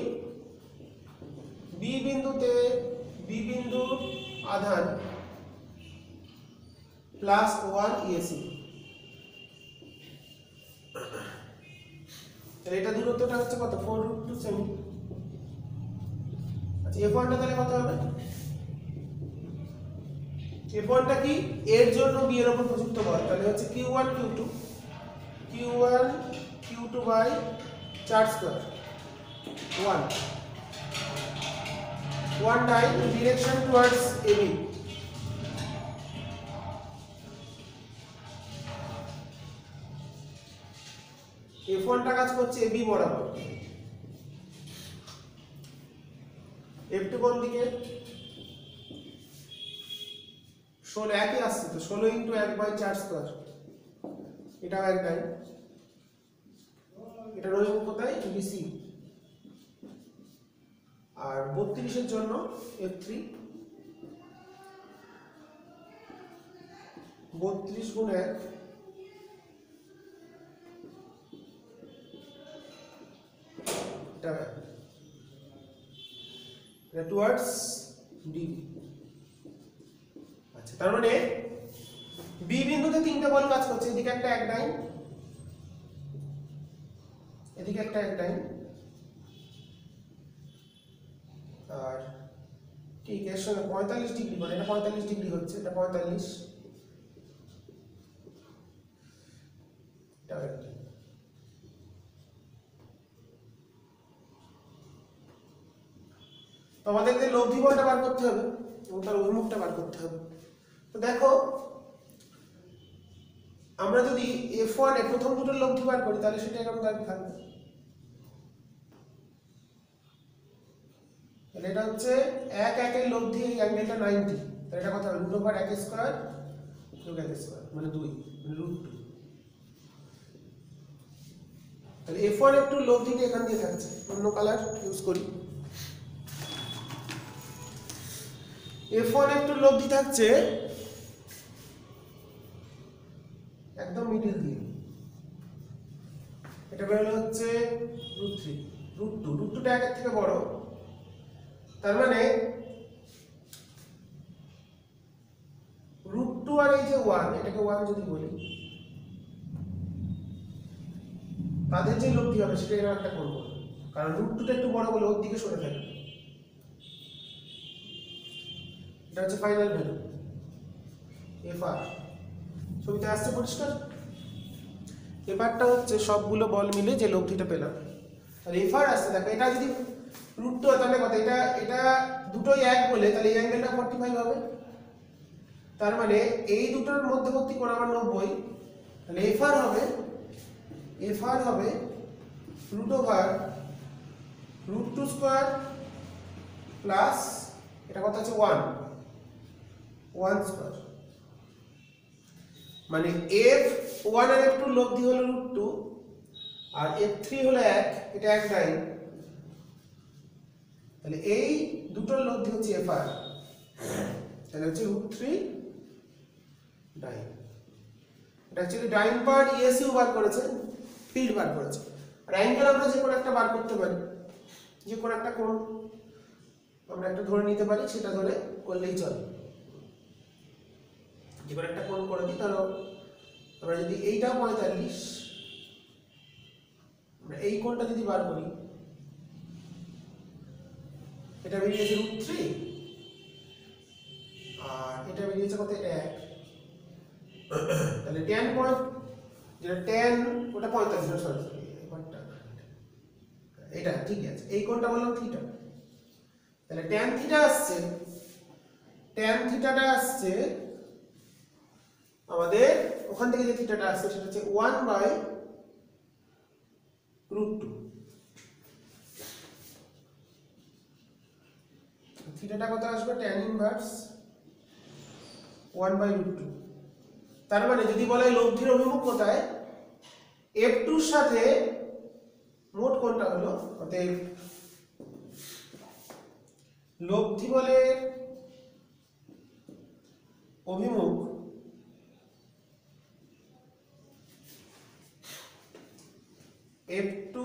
বি বিন্দুতে বি বিন্দুর আধান +1 ইএসি। তাহলে এটা দূরত্বটা হচ্ছে কত, 4√2 সেমি। আচ্ছা, F1টা তাহলে কত হবে? F1টা কি, এর জন্য বি এর উপর প্রযুক্ত বল, তাহলে হচ্ছে Q1 Q2 বাই 4 স্কয়ার 1 ডাই ডিরেকশন টুয়ার্ডস AB। F1টা কাজ করছে AB বরাবর, F2 কোন দিকে, 16 একই আসছে তো, 16 × 1/4 স্কয়ার, এটাও এক ডাই, এটা রইল কোথায়, BC। আর 32 এর জন্য F3, 32 × 1, এটা টুয়ার্ডস DB। আচ্ছা, তার মানে বি বিন্দুতে তিনটা বল কাজ করছে, এদিকে একটা এক ডাই, এদিকে একটা এক ডাই, আর ঠিক এর সঙ্গে 45 ডিগ্রি, মানে এটা 45 ডিগ্রি হচ্ছে, এটা 45, এটা একটা। তো আমাদেরকে লব্ধি বলটা বার করতে হবে এবং তার অভিমুখটা বার করতে হবে। তো দেখো, আমরা যদি F1 এর প্রথম দুটো লব্ধি বার করি, তাহলে সেটা এরকম থাকবে। তাহলে এটা হচ্ছে 1 1 এর লব্ধি, এই অ্যাঙ্গেলটা 90, তাহলে এটা কত হবে, √1 স্কয়ার √1 স্কয়ার মানে 2 মানে √2। তাহলে F1 একটু লব্ধিটা এখান দিয়ে থাকছে, অন্য কালার ইউজ করি। F1 একটু লব্ধি থাকছে একদম মিডল দিয়ে, এটা বেরোলো হচ্ছে √3 √2টা 1 এর থেকে বড়, তার মানে √2 আর এই যে 1, এটাকে 1 যদি বলি, তাদের যে লব্ধি হবে সেটা এরকম একটা করব, কারণ √2টা একটু বড় বলে ওর দিকে সরে থাকে। এটা হচ্ছে ফাইনাল ভ্যালু FR। ছবিতে আসছে পরিষ্কার? এবারটা হচ্ছে সবগুলো বল মিলে যে লব্ধিটা পেলাম, আর FR আসছে, দেখো এটা যদি √2 তাহলে কত, এটা দুটোই এক বলে, তাহলে এই অ্যাঙ্গেলটা 45 হবে। তার মানে এই দুটোর মধ্যবর্তী কোণ আমার 90, তাহলে FR হবে √2 স্কয়ার প্লাস এটা কত আছে 1 স্কয়ার, মানে F1 এর একটু লব্ধি হলো √2 আর F3 হলো 1, এটা এক ডাই, তাহলে এই দুটোর লব্ধি হচ্ছে FR, তাহলে হচ্ছে √3 ডাই। এটা অ্যাকচুয়ালি ডাইন পার্ট ইএসইউ বার করেছে, ফিল্ড বার করেছে। আর অ্যাঙ্গেল আমরা যে কোনো একটা বার করতে পারি, যে কোনো একটা কোণ আমরা একটা ধরে নিতে পারি, সেটা ধরে করলেই চলে। যে কোনো একটা কোণ করে দিই, ধরো আমরা যদি এইটা 45, আমরা এই কোণটা যদি বার করি, এটা বেরিয়েছে √3 আর এটা বেরিয়েছে কত, 1, তাহলে tan পয়েন্ট, যেটা tan ওটা 45, সরি এটা ঠিক আছে, এই কোণটা বললাম থিটা, তাহলে tan থিটাটা আসছে ওখান থেকে যে থিটাটা আসছে সেটা হচ্ছে 1/√2। থিটাটা কত আসবে tan ইনভার্স 1/√2। তার মানে যদি বলা হয় লব্ধির অভিমুখ কোথায়, F2 এর সাথে মোট কোণটা হলো, অতএব লব্ধি বলের অভিমুখ F2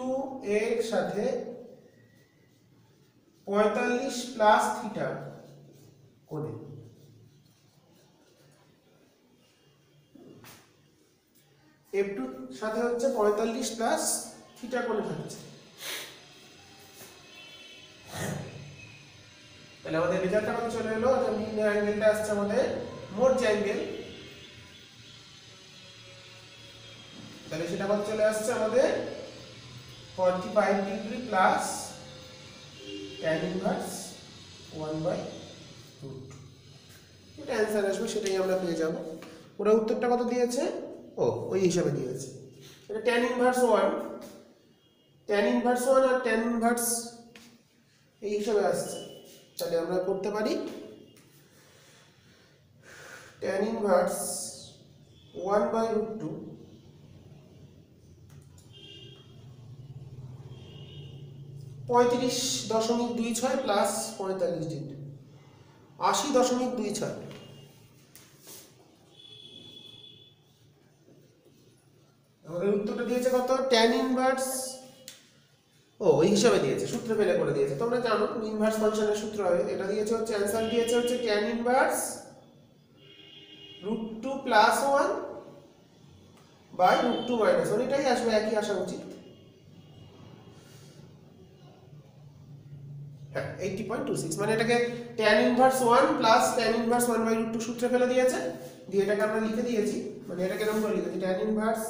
এর সাথে 45 প্লাস থিটা কোণে। F2 সাথে হচ্ছে 45 প্লাস থিটা কোণে থাকছে। তাহলে আমাদের রেজাল্টটা কত চলে এলো, নিম্ন অ্যাঙ্গেলটা আসছে আমাদের মোট যে অ্যাঙ্গেল, তাহলে সেটা কত চলে আসছে আমাদের 45 ডিগ্রি প্লাস tan ইনভার্স 1/√2। এটা অ্যান্সার আসবে, সেটাই আমরা পেয়ে যাব। ওরা উত্তরটা কত দিয়েছে, ওই হিসাবে দিয়েছে। এটা tan ইনভার্স 1 আর tan ইনভার্স এই হিসাবে আসছে। তাহলে আমরা করতে পারি tan ইনভার্স 1/√2 35.26 প্লাস 45 ডিগ্রি 80.26। আমাদের উত্তরটা দিয়েছে কত, tan ইনভার্স ওই হিসাবে দিয়েছে, সূত্র ফেলে করে দিয়েছে। তোমরা জানো ইনভার্স ফাংশনের সূত্র হবে, এটা দিয়েছে হচ্ছে অ্যানসার দিয়েছে হচ্ছে tan ইনভার্স √2 প্লাস 1/√2 মাইনাস 1, এটাই আসবে, একই আসা উচিত। হ্যাঁ 80.26, মানে এটাকে tan inverse 1 plus tan inverse 1/√2 সূত্রে ফেলে দিয়েছে, দিয়ে এটাকে আমরা লিখে দিয়েছি। মানে এটাকে এরকম করে লিখেছি tan inverse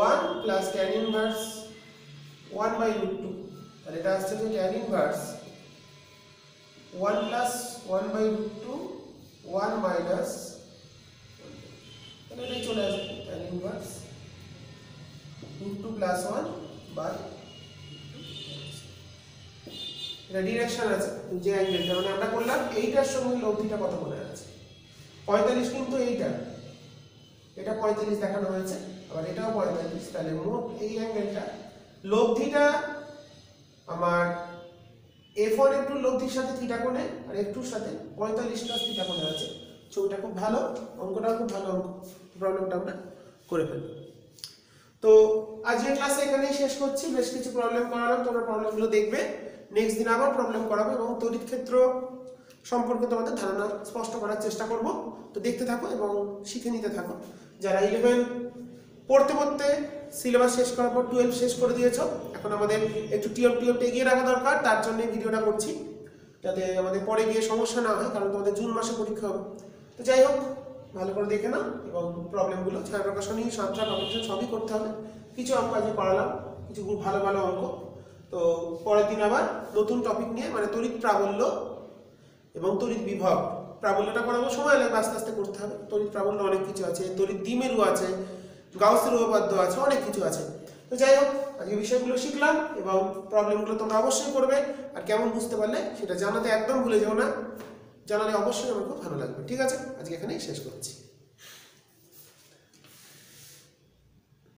1 plus tan inverse 1/√2। তাহলে এটা আসছে যে tan ইনভার্স 1 প্লাস 1/√2 1 মাইনাস, তাহলে এটাই চলে আসবে tan ইনভার্স √2 প্লাস 1/, এটা ডিরেকশন আছে যে অ্যাঙ্গেলটা, মানে আমরা করলাম এইটার সঙ্গে লব্ধিটা কত মনে আছে 45, কিন্তু এটা 45 দেখানো হয়েছে, আবার এটাও 45। তাহলে মোট এই অ্যাঙ্গেলটা লব্ধিটা আমার F1 F2 লব্ধির সাথে থিটা কোণে, আর F2 এর সাথে 45 প্লাস থিটা কোণে আছে। ছবিটা খুব ভালো, অঙ্কটাও খুব ভালো অঙ্ক, প্রবলেমটা আমরা করে ফেললাম। তো আজকের ক্লাসে এখানেই শেষ করছি। বেশ কিছু প্রবলেম করালাম, তোমরা প্রবলেমগুলো দেখবে, নেক্সট দিন আবার প্রবলেম করাবো এবং তড়িৎ ক্ষেত্র সম্পর্কে তোমাদের ধারণা স্পষ্ট করার চেষ্টা করব। তো দেখতে থাকো এবং শিখে নিতে থাকো। যারা 11 পড়তে পড়তে সিলেবাস শেষ করার পর 12 শেষ করে দিয়েছো, এখন আমাদের একটু টিউবটা এগিয়ে রাখা দরকার, তার জন্য ভিডিওটা করছি, যাতে আমাদের পরে গিয়ে সমস্যা না হয়, কারণ তোমাদের জুন মাসে পরীক্ষা হবে। তো যাই হোক, ভালো করে দেখে নাও এবং প্রবলেমগুলো ছায়া প্রকাশনী, সাঁতরা কম্পিটিশন সবই করতে হবে। কিছু অঙ্ক আজকে করালাম, কিছু খুব ভালো ভালো অঙ্ক। তো পরের দিন আবার নতুন টপিক নিয়ে, মানে তড়িৎ প্রাবল্য এবং তড়িৎ বিভব। প্রাবল্যটা করাবো, সময় লাগবে, আস্তে আস্তে করতে হবে। তড়িৎ প্রাবল্য অনেক কিছু আছে, তড়িৎ দ্বিমেরু আছে, গাউসের উপপাদ্য আছে, অনেক কিছু আছে। তো যাই হোক, আজকে বিষয়গুলো শিখলাম এবং প্রবলেমগুলো তোমরা অবশ্যই করবে, আর কেমন বুঝতে পারলে সেটা জানাতে একদম ভুলে যেও না, জানালে অবশ্যই আমার খুব ভালো লাগবে। ঠিক আছে, আজকে এখানেই শেষ করছি।